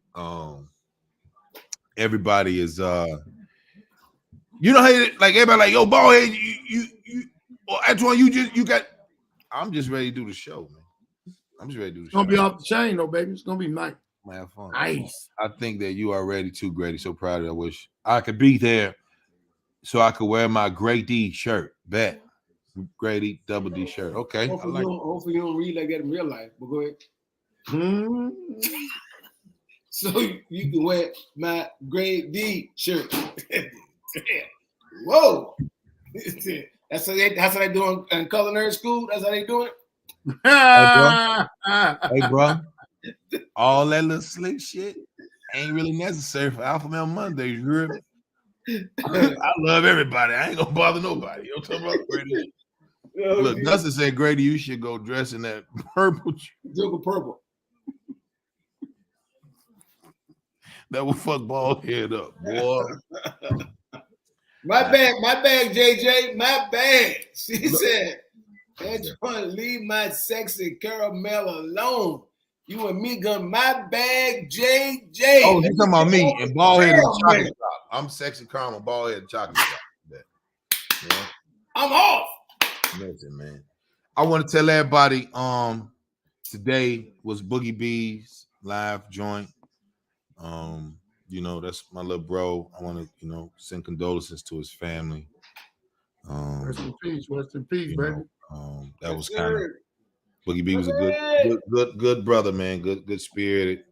Everybody is you know how like everybody like, yo, ball head, you or Antoine, you got. I'm just ready to do the show, man. I'm just ready to do the show. It's gonna be off the chain though, baby. It's gonna be nice. Have fun. Nice. I think that you are ready too, Grady. So proud of you. I wish I could be there so I could wear my Great D shirt. Bet. Grady Double D shirt. Okay. Hopefully you don't read like that in real life, but go ahead. So you can wear my Great D shirt. Whoa. That's how they do in culinary school. That's how they do it. Hey, bro. All that little slick shit ain't really necessary for Alpha Male Mondays. You hear me? I love everybody. I ain't gonna bother nobody. You know what I'm talking about, Grady? Look, Dustin said, Grady, you should go dress in that purple. Purple. That will fuck bald head up, boy. My bag, JJ, my bag. She said, Antoine, leave my sexy caramel alone. You and me gun my bag, JJ. Oh, you talking about me and bald head and chocolate shop. I'm sexy caramel, bald head and chocolate shop. Yeah. I'm off. Listen, man. I want to tell everybody, today was Boogie B's live joint. You know, that's my little bro. I want to, you know, send condolences to his family. Rest in peace, baby. That was kind of Boogie B was a good brother, man. Good spirited.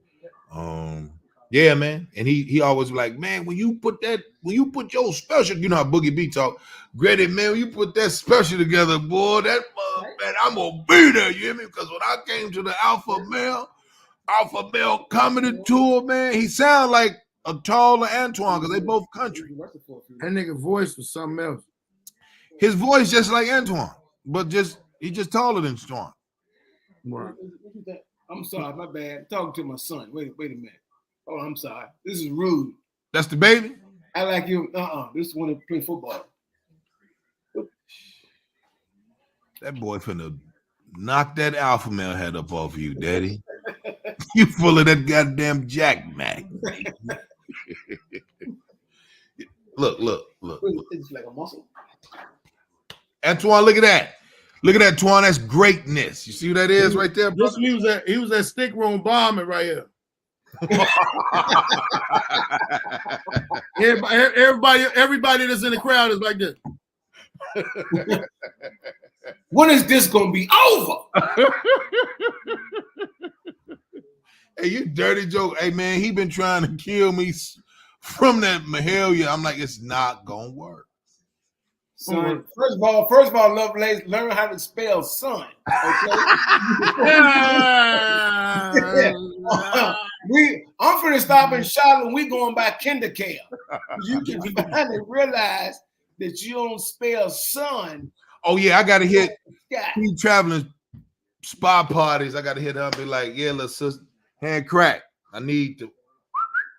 Yeah, man. And he always was like, man, when you put your special, you know how Boogie B talk, Grady, man, when you put that special together, boy, that man, I'm gonna be there. You hear me? Because when I came to the Alpha Male comedy tour, man, he sound like a taller Antoine because they both country. That nigga voice was something else. His voice just like Antoine, but he just taller than Antoine. Right. I'm sorry, my bad. I'm talking to my son. Wait a minute. Oh, I'm sorry. This is rude. That's the baby? I like you. This one to play football. That boy finna knock that Alpha Male head up off you, daddy. You full of that goddamn Jack Mac. Look. It's like a muscle. Antoine, look at that. Look at that, Antoine. That's greatness. You see what that is right there, bro? He was at stick room bombing right here. Everybody that's in the crowd is like this. When is this gonna be over? Hey, you dirty joke. Hey, man, he been trying to kill me from that Mahalia. I'm like, it's not gonna work. Son, first of all, Lovelace, learn how to spell son. Okay? I'm finna stop in Charlotte and we going by KinderCare. You can finally realize that you don't spell son. Oh yeah, I gotta hit traveling spa parties. I gotta hit her and be like, yeah, little sister, hand crack. I need to, you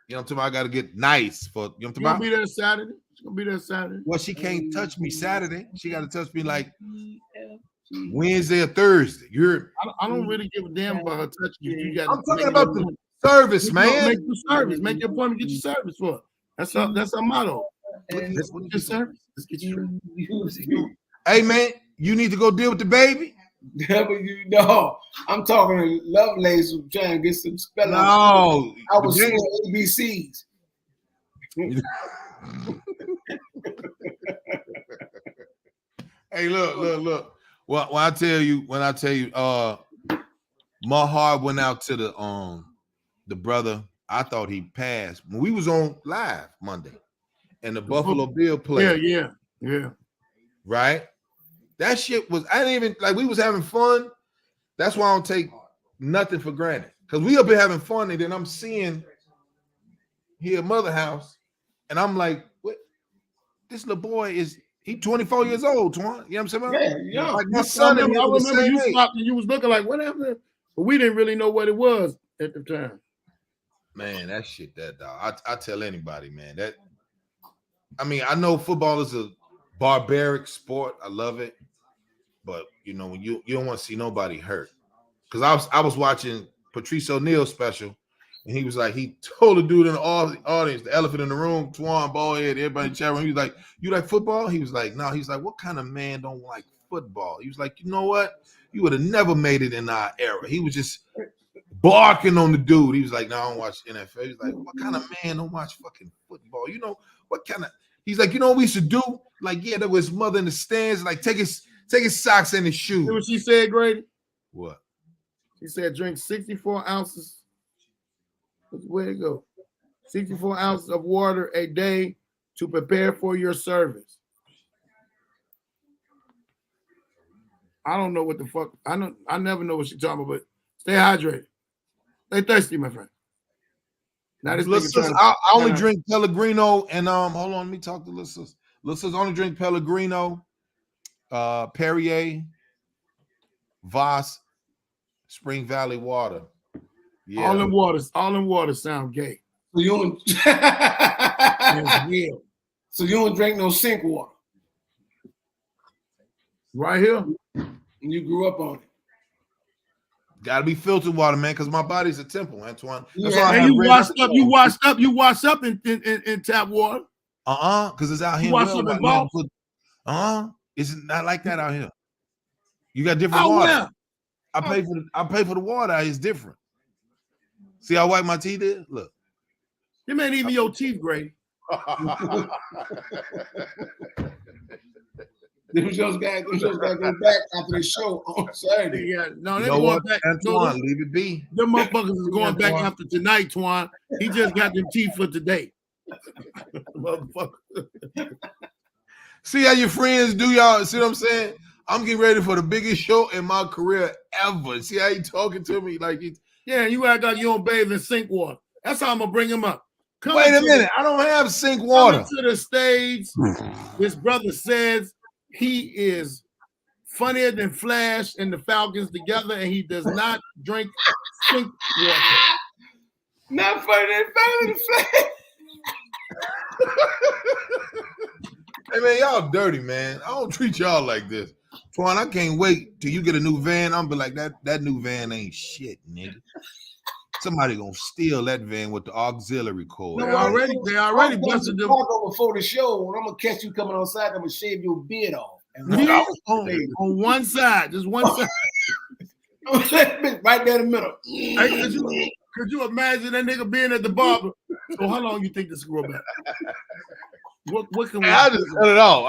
know what I'm talking about? I gotta get nice for, you know what I'm talking about? Be there Saturday. Gonna be there Saturday. Well, she can't touch me Saturday. She got to touch me like Wednesday or Thursday. I don't really give a damn about her touching you. I'm talking about the service, man. Make your service. Make your appointment. Get your service for her. That's our motto. Get your service. Let's get you. Hey, man, you need to go deal with the baby. No, I'm talking to Lovelace who's trying to get some spelling. No, I was saying ABCs. Hey, look. Well, when I tell you, my heart went out to the brother. I thought he passed when we was on live Monday, and the Buffalo Bill played. Yeah. Right. That shit was. I didn't even like. We was having fun. That's why I don't take nothing for granted. Cause we up here having fun, and then I'm seeing here Mother House, and I'm like, what? This little boy is. He 24 years old, Twan. You know what I'm saying? Yeah. Like my son. I remember you stopped and you was looking like, what happened? But we didn't really know what it was at the time. Man, that shit, that dog. I tell anybody, man. That. I mean, I know football is a barbaric sport. I love it, but you know when you don't want to see nobody hurt. Because I was watching Patrice O'Neal special, and he was like, he told the dude in the audience, the elephant in the room, Twan, ballhead, everybody in the chat room. He was like, "You like football?" He was like, "No." He's like, "What kind of man don't like football?" He was like, "You know what? You would have never made it in our era." He was just barking on the dude. He was like, "No, I don't watch NFL." He was like, "What kind of man don't watch fucking football? You know what kind of?" He's like, "You know what we used to do? Like, yeah, there was mother in the stands. Like, take his socks and his shoes." You know what she said, Grady? What? She said, "Drink 64 ounces." Where'd it go? 64 ounces of water a day to prepare for your service. I don't know what the fuck. I never know what she's talking about, but stay hydrated. Stay thirsty, my friend. Now this nigga trying to, I only drink Pellegrino and hold on, let me talk to little sis. Little sis only drink Pellegrino, Perrier, Voss, Spring Valley water. Yeah. all in waters sound gay. So you don't Yeah. So you don't drink no sink water. Right here. And you grew up on it. Gotta be filtered water, man, because my body's a temple, Antoine. That's Yeah. why I And have you red- washed up in tap water. because it's out here. You wash well, up in like, vault? It's not like that out here. You got different Oh water. yeah. I pay for the water. It's different. See how white my teeth is? Look. You ain't even your teeth, Grady. Them shows got to go back after the show on Saturday. Yeah, no, You they know going what, back. Antoine? No, Leave it be. them motherfuckers is going back Twan. after tonight, Twan. He just got them teeth for today. Motherfucker. See how your friends do, y'all. See what I'm saying? I'm getting ready for the biggest show in my career ever. See how he talking to me like he. Yeah, you act like you don't bathe in sink water. That's how I'm gonna bring him up. Wait a minute. I don't have sink water. Coming to the stage, this brother says he is funnier than Flash and the Falcons together, and he does not drink sink water. Not funny than family flag. Hey man, y'all dirty, man. I don't treat y'all like this. Twan, I can't wait till you get a new van. I'm be like, that new van ain't shit, nigga. Somebody gonna steal that van with the auxiliary cord. They already busted them. Before the show, when I'm gonna catch you coming on side, I'm gonna shave your beard off. And On one side, just one side. right there in the middle. Hey, could you imagine that nigga being at the barber? So how long you think this will grow back? What can we? I just cut it off.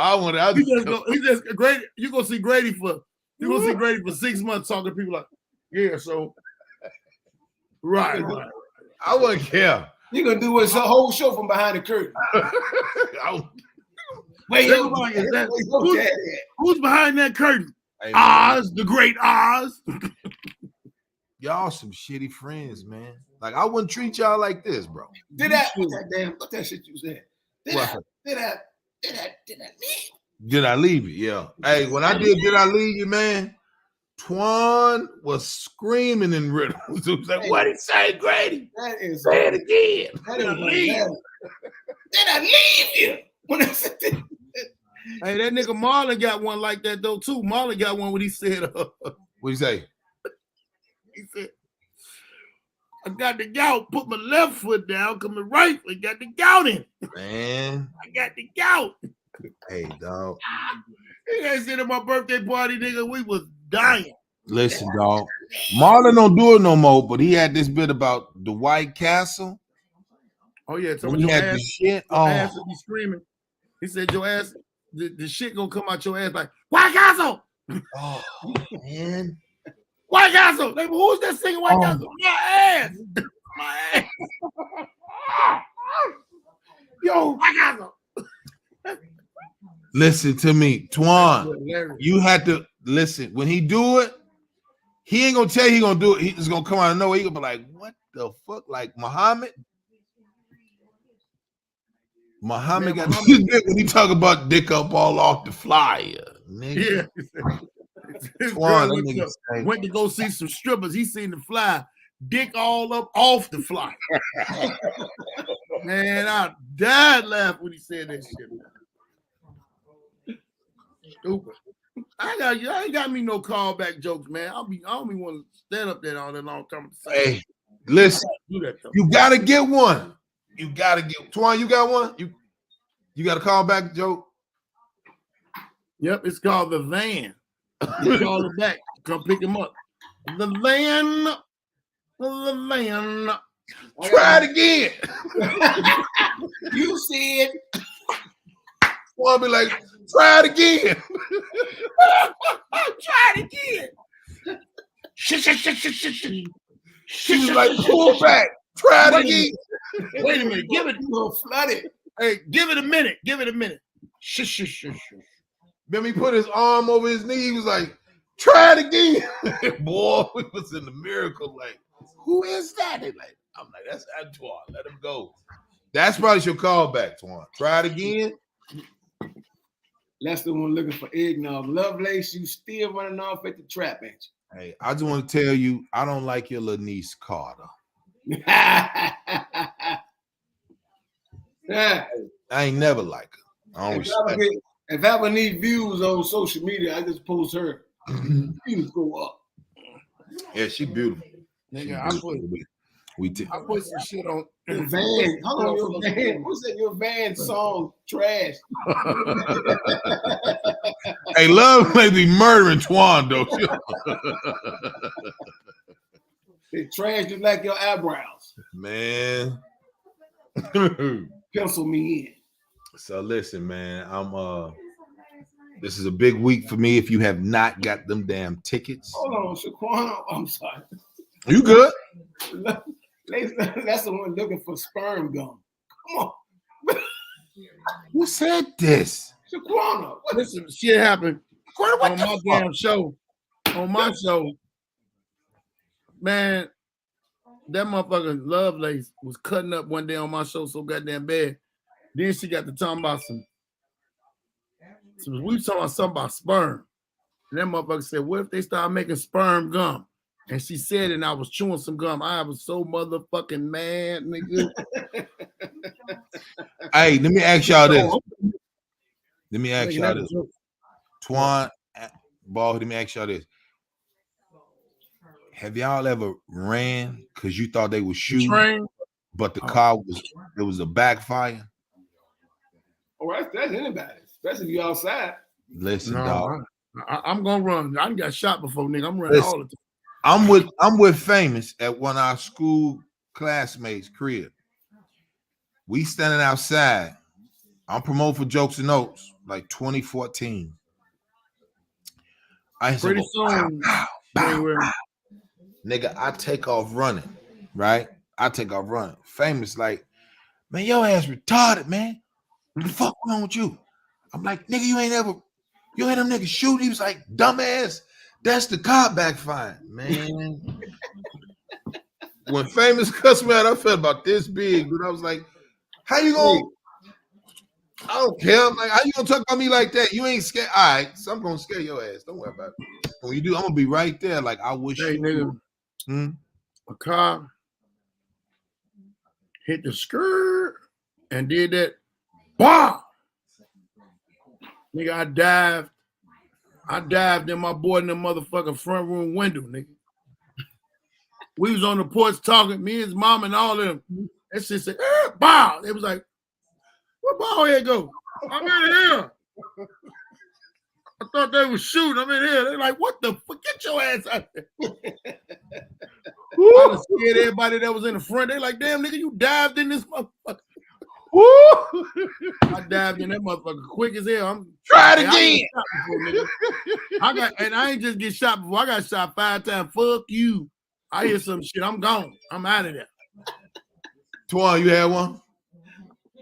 Grady. You gonna see Grady for 6 months talking to people like, yeah. So right. I wouldn't care. You're gonna do a whole show from behind the curtain. Wait, Everybody is that- Who's behind that curtain? Hey, man, Oz, the great Oz. y'all some shitty friends, man. Like I wouldn't treat y'all like this, bro. What that shit you said? Did I leave? Did I leave you? Yeah. Hey, when I did I leave you, man? Twan was screaming in riddles. It was like, what did he say, Grady? That is Say it again. Did I leave you? When I said that, Hey, that nigga Marlon got one like that though too. Marlon got one when he said, What you say? he said, I got the gout, put my left foot down, come my right foot, got the gout in. Man. I got the gout. Hey, dog. He guys said at my birthday party, nigga, we was dying. Listen, dog. Marlon don't do it no more, but he had this bit about the White Castle. Oh yeah, so When he your had ass, the shit. your ass would be screaming. He said your ass, the shit gonna come out your ass like White Castle, Oh, man. White Castle. Like, who's that singing White Oh. Castle? My ass, my ass. Yo, White Castle. Listen to me, Twan. Hilarious. You had to listen. When he do it, he ain't gonna tell you he gonna do it. He's gonna come out of nowhere. He gonna be like, what the fuck? Like Muhammad? Muhammad Man, got this bit when he talk about dick up all off the flyer. Nigga. Yeah. His Twan, girl that nigga say, went to go see some strippers. He seen the fly, dick all up off the fly. Man, I died laughing when he said that shit. Stupid. I ain't got me no callback jokes, man. I don't be want to stand up there all that long time to say. hey, listen, Do that though. you gotta get one. You gotta get Twan, you got one? You got a callback joke? Yep, it's called the van. You call it back. Come pick him up. The van. Try it again. you said Twan be like, try it again. Try it again. She was like, pull back. Try it again. Wait a minute. Give it. you gonna flood it. Hey, give it a minute. Give it a minute. Shush. Then he put his arm over his knee. He was like, Try it again. Boy, we was in the miracle. Like, who is that? They like, I'm like, that's Antoine. Let him go. That's probably your callback, Twan. Try it again. That's the one looking for eggnog. Lovelace, you still running off at the trap, ain't Hey, I just want to tell you, I don't like your little niece, Carter. you? I ain't never like her. I don't respect her. If I ever need views on social media, I just post her. Views go up. Yeah, she beautiful. Nigga, I put some shit on Your Van. Hold on, your Van. What's that? Your Van song trash. Hey, love may be murdering Twan though. They trash just like your eyebrows. Man. Pencil me in. So listen, man. This is a big week for me. If you have not got them damn tickets, Hold on, Shaquana. I'm sorry. you good? That's the one looking for sperm gum. Come on. Who said this? Shaquana. What? Listen, shit happened What on the my fuck? damn show. On my show, man, that motherfucker Lovelace was cutting up one day on my show so goddamn bad. Then she got to talking about we were talking about something about sperm. And that motherfucker said, what if they start making sperm gum? And she said, and I was chewing some gum. I was so motherfucking mad, nigga. Hey, let me ask y'all this. Let me ask y'all this. Twan, Ball, let me ask y'all this. Have y'all ever ran because you thought they were shooting, Train? but the car was a backfire? Oh, that's anybody, especially if you outside. Listen, No, dog. I'm gonna run. I done got shot before, nigga. I'm running all the time. I'm with Famous at one of our school classmates' crib. We standing outside. I'm promoting for Jokes and Notes, like 2014. I said, Pretty soon, January. Nigga, I take off running, right? I take off running. Famous like, man, your ass retarded, man. What the fuck wrong with you? I'm like, nigga, you ain't them niggas shooting. He was like, dumbass, that's the car backfiring, man. When Famous cussed me out, I felt about this big, but I was like, how you gonna? I don't care. I'm like, how you gonna talk about me like that? You ain't scared. All right, so I'm gonna scare your ass. Don't worry about it. When you do, I'm gonna be right there. Like, I wish Hey, you nigga, a car hit the skirt and did that. Bah! Nigga, I dived in my boy in the motherfucking front room window, nigga. We was on the porch talking, me and his mom and all of them. That shit said, bow. It was like, where ball head go? I'm in here. I thought they was shooting. I'm in here. They're like, what the fuck? Get your ass out there. I done scared everybody that was in the front. They like, damn, nigga, you dived in this motherfucker. I dived in that motherfucker quick as hell. Try it again. I ain't just get shot before. I got shot 5 times. Fuck you. I hear some shit. I'm gone. I'm out of there. Twan, you had one?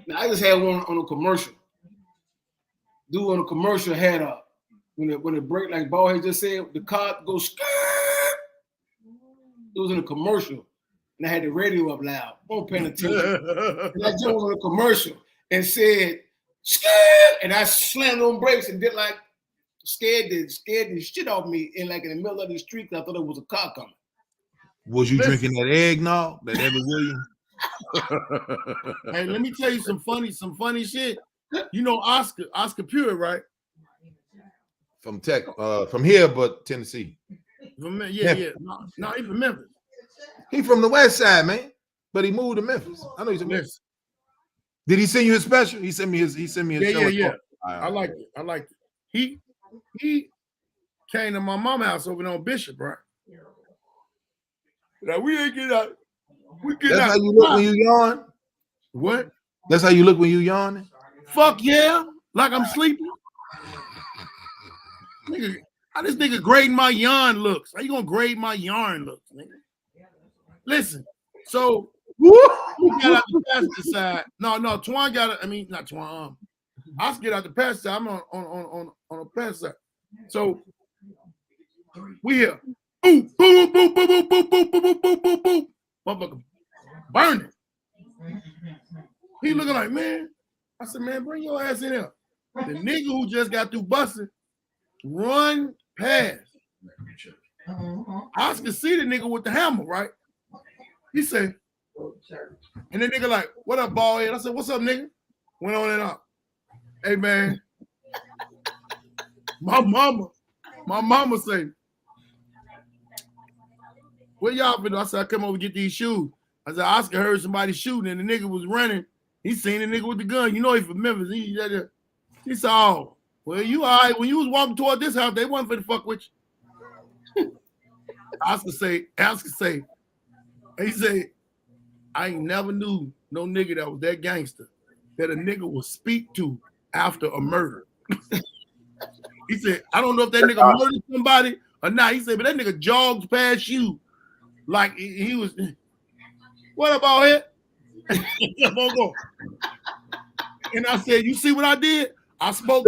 Now, I just had one on a commercial. Dude on a commercial had when it break, like Ball had just said, the car goes skirt. It was in a commercial, and I had the radio up loud. I wasn't paying attention. And I jumped on a commercial and said, skirt, and I slammed on brakes and did like scared the shit off me in the middle of the street. I thought it was a car coming. Was you drinking that eggnog, that Evan Williams? Hey, let me tell you some funny shit. You know Oscar Pure, right? From here, but Tennessee. Yeah. No, he from Memphis. He from the West Side, man, but he moved to Memphis. I know he's in Memphis. Did he send you his special? He sent me his. Yeah. I liked it. He came to my mom's house over there on Bishop, right? Now we ain't get out. That's how you look when you yawn? What? That's how you look when you yawning? Fuck yeah. Like I'm sleeping. Nigga, how this nigga grading my yarn looks? How you gonna grade my yarn looks, nigga? Listen, so we got out the passenger side. No, Twan got it. I mean, not Twan. Oscar get out the passenger side. I'm on the passenger side. So We hear boom, boom, boom, boom, boom, boom, boom, boom, boom, boom, boom, boom. Motherfucker burning. He looking like, man. I said, man, bring your ass in here. The nigga who just got through busting run past. I could see the nigga with the hammer, right? He said, and the nigga like, what up, bald head? I said, what's up, nigga? Went on and up. Hey, man. My mama say, where y'all been? I said, I come over to get these shoes. I said, Oscar heard somebody shooting and the nigga was running. He seen the nigga with the gun. You know he from Memphis. He said, oh, well, you all right. When you was walking toward this house, they wasn't finna fuck with you. Oscar say, he said, I ain't never knew no nigga that was that gangster that a nigga would speak to after a murder. He said, I don't know if that nigga murdered somebody or not. He said, but that nigga jogged past you like he was, what about it? And I said, you see what I did? I spoke.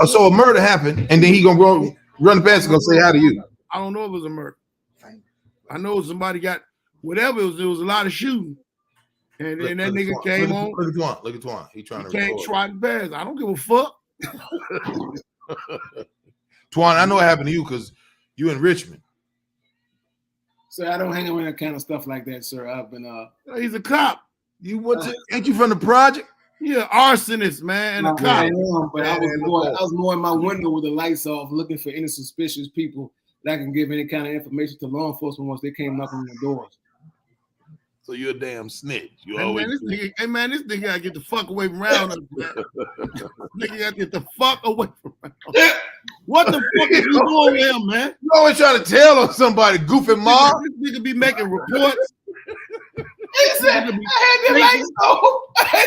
So a murder happened, and then he gonna go run past and gonna say hi to you. I don't know if it was a murder. I know somebody got whatever it was. There was a lot of shooting, and then that nigga came on. Look at Twan. He trying to can't trotting past. I don't give a fuck. Twan, I know what happened to you because you in Richmond. Sir, I don't hang around that kind of stuff like that, sir. I've been He's a cop. You went to ain't you from the project? Yeah, arsonist, man, and a cop. But I was more in my window with the lights off, looking for any suspicious people that can give any kind of information to law enforcement once they came knocking on the doors. So you're a damn snitch. You hey, always. Man, this nigga gotta get the fuck away from around us. Nigga gotta get the fuck away from around us. What the fuck is you doing with him, man? You always trying to tell on somebody, goofy mom. This nigga be making reports. I had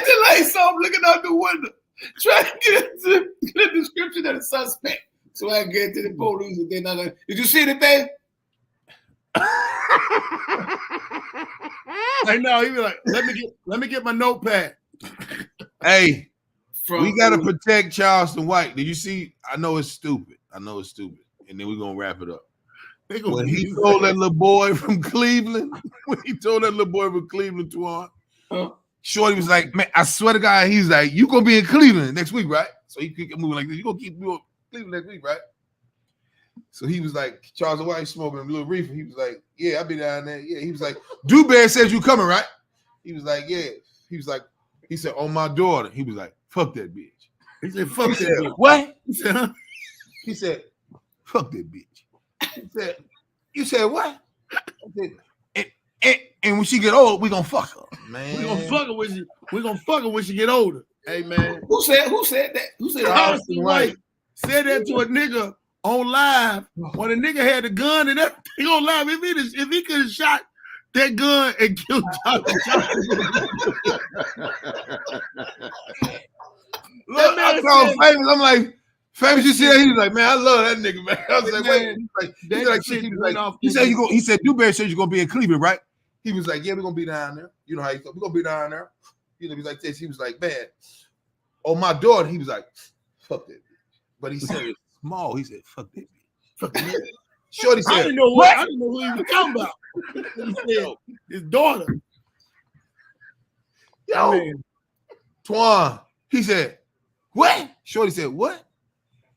the lights off looking out the window, trying to get the description of the suspect so I can get to the police and they're not gonna. Did you see the thing? I know, he be like, let me get my notepad. Hey, we gotta protect Charleston White. Did you see? I know it's stupid. And then we're gonna wrap it up. When he told that little boy from Cleveland, Twan, Shorty was like, man, I swear to God, he's like, you gonna be in Cleveland next week, right? So he keep moving like this. You gonna keep moving Cleveland next week, right? So he was like, Charles White smoking a little reefer. He was like, yeah, I'll be down there. Yeah. He was like, Dewberry says you coming, right? He was like, yeah. He was like, he said, on my daughter. He was like, fuck that bitch. He said, fuck that bitch. What? He said, huh? He said, fuck that bitch. He said, you said what? I said, and when she get old, we gonna fuck her, man. We gonna fuck her when she get older. Hey, man. Who said that? Who said Charleston White said that to a nigga on live when the nigga had the gun and everything on live. If he could have shot that gun and killed Look, I called Famous. I'm like, Famous, you see that? He was like, man, I love that nigga, man. I was like, wait. He said, Dewberry said you're gonna be in Cleveland, right? He was like, yeah, we're gonna be down there. You know how he thought, we're gonna be down there. You know, he was like this. He was like, man, oh, my daughter. He was like, fuck that bitch. But he said it small. He said, fuck that bitch. Fuck that bitch. Shorty said, I didn't know who he was talking about. He said, his daughter. Yo, Twan. He said, what? Shorty said, what?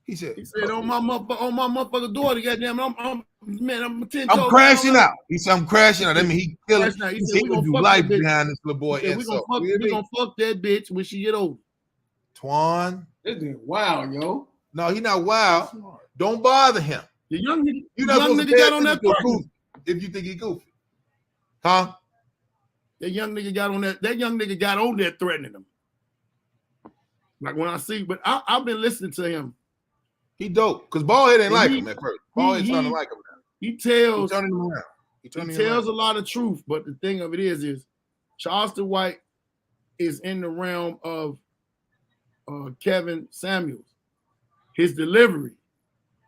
He said, on my motherfucking daughter, goddamn, I'm 10 I'm crashing out. He said, I'm crashing out. I mean, he killing. He said, we gonna do fuck life that bitch. behind this little boy. We gonna fuck that bitch when she get older. Twan. This is wild, yo. No, he not wild. Don't bother him. The young nigga got on that goofy. If you think he goofy. Huh? That young nigga got on that. That young nigga got on there threatening him. Like when I see, but I've been listening to him. He dope. Because Ballhead ain't like him at first. Ballhead trying to like him now. He tells turning him around. He tells a lot of truth, but the thing of it is Charleston White is in the realm of Kevin Samuels. His delivery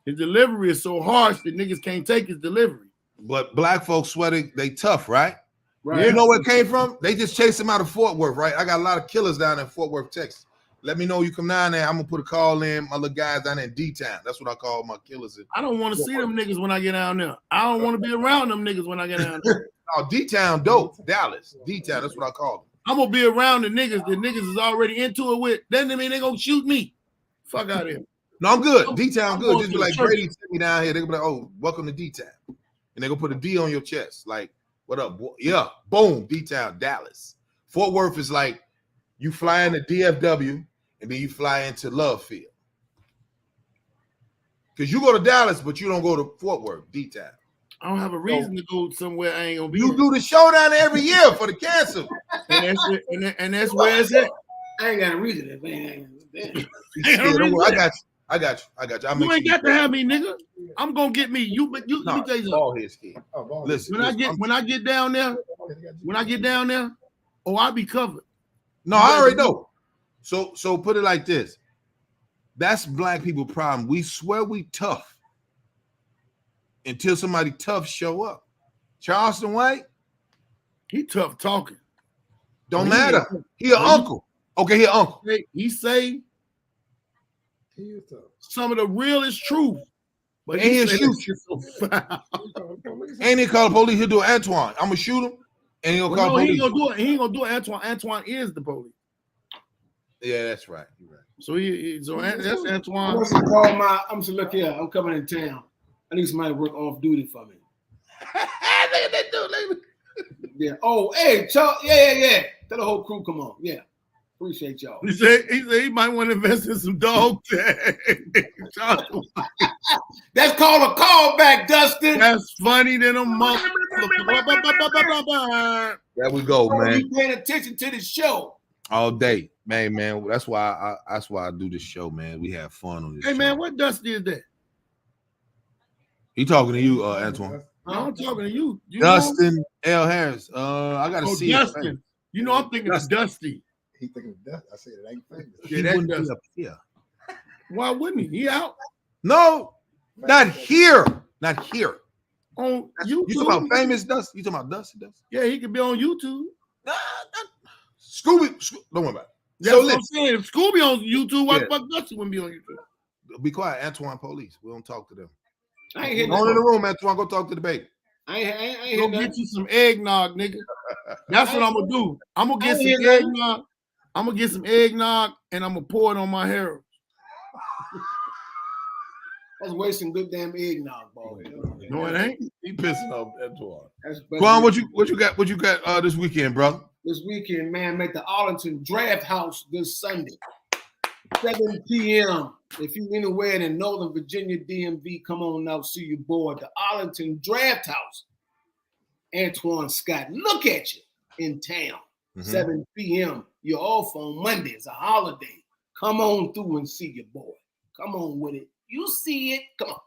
is so harsh that niggas can't take his delivery. But black folks sweating, they tough, right? Right. You know where it came from? They just chased him out of Fort Worth, right? I got a lot of killers down in Fort Worth, Texas. Let me know you come down there. I'm gonna put a call in. My little guys down there in D-Town. That's what I call my killers. I don't want to see them niggas when I get down there. I don't want to be around them niggas when I get down there. Oh, D-Town dope. Dallas. D-Town. That's what I call them. I'm gonna be around the niggas is already into it with. That doesn't mean they gonna shoot me. Fuck out of here. No, I'm good. D-Town I'm good. going Just be to the like church. Brady sent me down here. They gonna be like, oh, welcome to D-Town. And they gonna put a D on your chest. Like, what up? Boy? Yeah, boom, D-Town, Dallas. Fort Worth is like you fly into DFW and then you fly into Love Field. Because you go to Dallas, but you don't go to Fort Worth, D-Town. I don't have a reason to go somewhere I ain't gonna be. You at. do the show down there every year for the cancer. And that's where it's at. I ain't got a reason to man. Yeah, don't worry. I got you. I'll make You ain't sure got to have me, nigga. I'm gonna get me. You let me tell you something. ball head skin. Listen, When I get down there, oh, I'll be covered. no, I already know. So put it like this. That's black people problem. We swear we tough until somebody tough show up. Charleston White, He tough talking. don't He matter. is. He an uncle. Okay, he an uncle. He say some of the realest truth. But And he'll say shoot that shit so foul. And he call the police. He'll do Antoine. I'm gonna shoot him, and he'll Well, call no, he police. ain't gonna do it. He ain't gonna do it. Antoine is the police. Yeah, that's right. You're right. So that's Antoine. I'm gonna call I'm to look here. I'm coming in town. I need somebody to work off duty for me. Look at that dude. Look at Yeah. Oh, hey, Chuck. Yeah. Tell the whole crew, come on. Yeah. Appreciate y'all. He said he might want to invest in some dog tag. That's called a callback, Dustin. That's funny than a mother. There we go, man. You paying attention to the show. All day, man. That's why I do this show, man. We have fun on this. Hey show. man, what Dusty is that? He talking to you, Antoine. I'm talking to you. You Dustin L. Harris. I gotta know? see Dustin. You know, I'm thinking of Dusty. He thinking of death. I said it ain't famous. Yeah, that's Dusty. up here. Why wouldn't he? He out No, not here. Not here. on YouTube. You talking about famous Dusty? You talking about Dusty? Yeah, he could be on YouTube. Scooby. Don't worry about it. That's So what I'm saying. If Scooby on YouTube, why the Yeah. fuck Dusty wouldn't be on YouTube? Be quiet, Antoine. Police. We don't talk to them. I ain't hitting Go in the room, Antoine. Go talk to the baby. I ain't Go hitting get that. you some eggnog, nigga. That's what I'm gonna do. I'm gonna get I some hear that. eggnog. I'm gonna get some eggnog and I'm gonna pour it on my hair. That's wasting good damn eggnog, boy. No, it ain't. He pissing off Antoine. That's Quan, what you got this weekend, brother? This weekend, man, make the Arlington Draft House this Sunday, 7 p.m. If you anywhere in Northern Virginia, DMV, come on out, see your boy, the Arlington Draft House. Antoine Scott, look at you in town, 7 p.m. You're off on Monday. It's a holiday. Come on through and see your boy. Come on with it. You see it. Come on.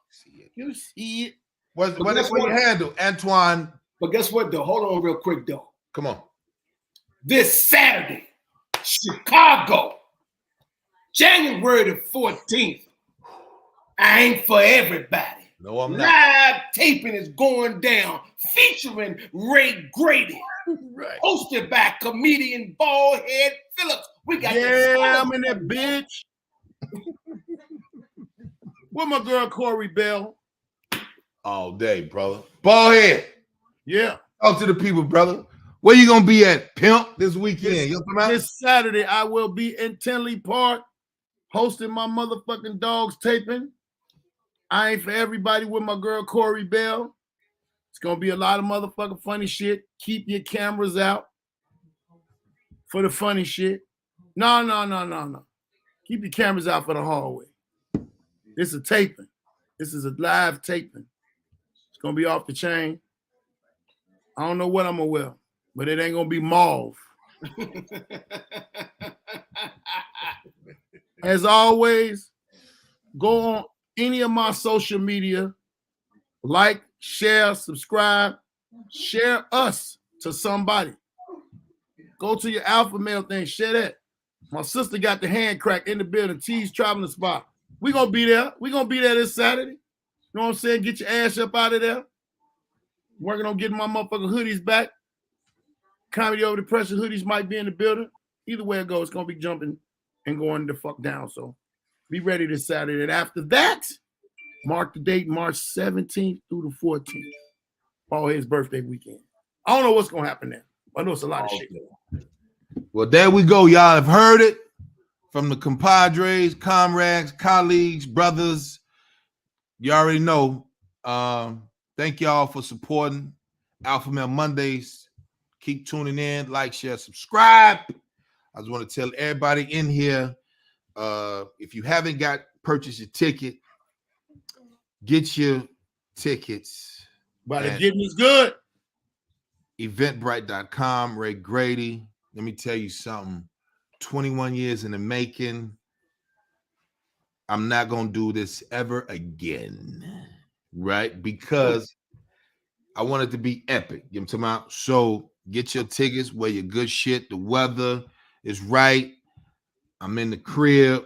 You see it. What's But guess your what? handle, Antoine? But guess what, though? Hold on real quick, though. Come on. This Saturday, Chicago, January the 14th. I ain't for everybody. No, I'm not. Live taping is going down, featuring Ray Grady, Right. hosted by comedian Ballhead Phillips. We got Yeah, I'm in that bitch. Where my girl Corey Bell? All day, brother. Ball head. Yeah. Talk to the people, brother. Where you gonna be at, pimp, this weekend? You come out? This Saturday, I will be in Tinley Park hosting my motherfucking dogs taping. I ain't for everybody with my girl Corey Bell. It's gonna be a lot of motherfucking funny shit. Keep your cameras out for the funny shit. No. Keep your cameras out for the hallway. This is a taping. This is a live taping. It's gonna be off the chain. I don't know what I'm gonna wear, but it ain't gonna be mauve. As always, go on any of my social media, like, share, subscribe, share us to somebody. Go to your alpha male thing, share that. My sister got the hand crack in the building. T's traveling spot. We gonna be there. We gonna be there this Saturday. You know what I'm saying? Get your ass up out of there. Working on getting my motherfucking hoodies back. Comedy Over the Pressure hoodies might be in the building. Either way it goes, it's gonna be jumping and going the fuck down. So be ready this Saturday. And after that, mark the date, March 17th through the 14th. Paul his birthday weekend. I don't know what's gonna happen there. I know it's a lot of shit. Well, there we go. Y'all have heard it from the compadres, comrades, colleagues, brothers. You already know. Thank y'all for supporting Alpha Male Mondays. Keep tuning in, like, share, subscribe. I just want to tell everybody in here, if you haven't purchased your ticket, get your tickets. But the getting is good. Eventbrite.com, Ray Grady. Let me tell you something. 21 years in the making. I'm not going to do this ever again, right? Because I want it to be epic. You know what I'm talking about? So get your tickets, wear your good shit. The weather is right. I'm in the crib.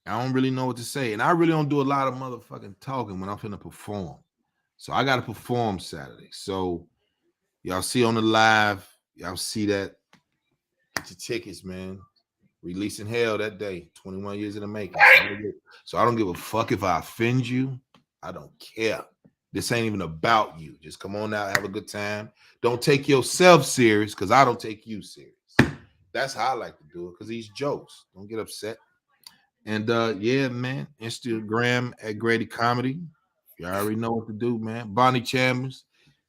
I don't really know what to say. And I really don't do a lot of motherfucking talking when I'm finna perform. So I got to perform Saturday. So y'all see on the live, y'all see that. Get your tickets, man. Releasing hell that day. 21 years in the making. So I don't give a fuck if I offend you. I don't care. This ain't even about you. Just come on out, have a good time. Don't take yourself serious because I don't take you serious. That's how I like to do it because these jokes. Don't get upset. And yeah, man, Instagram at Grady Comedy. You already know what to do, man. Bonnie Chambers.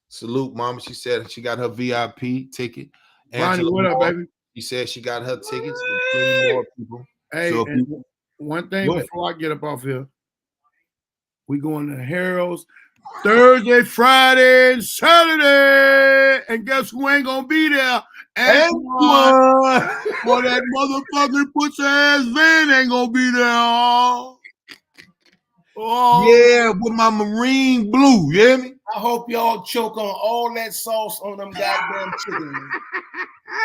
Salute, mama. She said she got her VIP ticket. Bonnie, what up, baby? She said she got her tickets. More people. Hey, So and one thing before I get up off here, we going to Harold's Thursday, Friday, and Saturday. And guess who ain't gonna be there? Antoine. For that motherfucking pussy ass van ain't gonna be there. Oh yeah, with my marine blue, you hear me? I hope y'all choke on all that sauce on them goddamn chicken.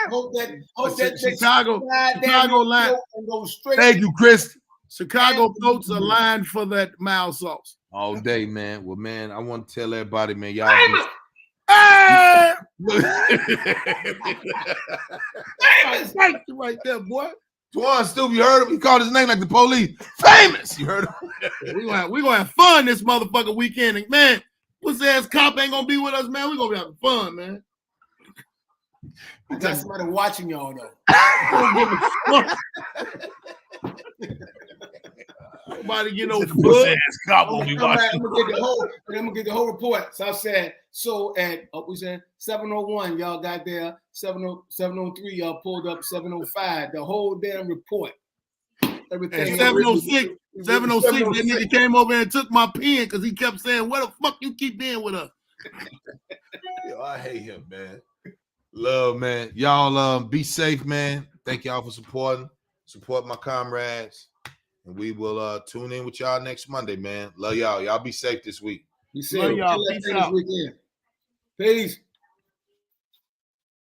Hope that Chicago line. Go straight. Thank you, Chris. Chicago folks are lined for that mild sauce all day, man. Well, man, I want to tell everybody, man, y'all. Hey! Right there, boy. Twan Stupid, you heard him? He called his name like the police. Famous. You heard him? we gonna have fun this motherfucking weekend. And man, pussy ass cop ain't gonna be with us, man. We gonna be having fun, man. I got somebody watching y'all though. Nobody get no pussy ass cop will be watching. I'm gonna get the whole report. So I said, so at we said 701, y'all got there. 703, y'all pulled up 705. The whole damn report. Everything. 706. 706, that nigga came over and took my pen because he kept saying, "What the fuck you keep being with us?" Yo, I hate him, man. Love, man. Y'all be safe, man. Thank y'all for supporting. Support my comrades. And we will tune in with y'all next Monday, man. Love y'all. Y'all be safe this week. Be safe. Love y'all. Peace out. Peace.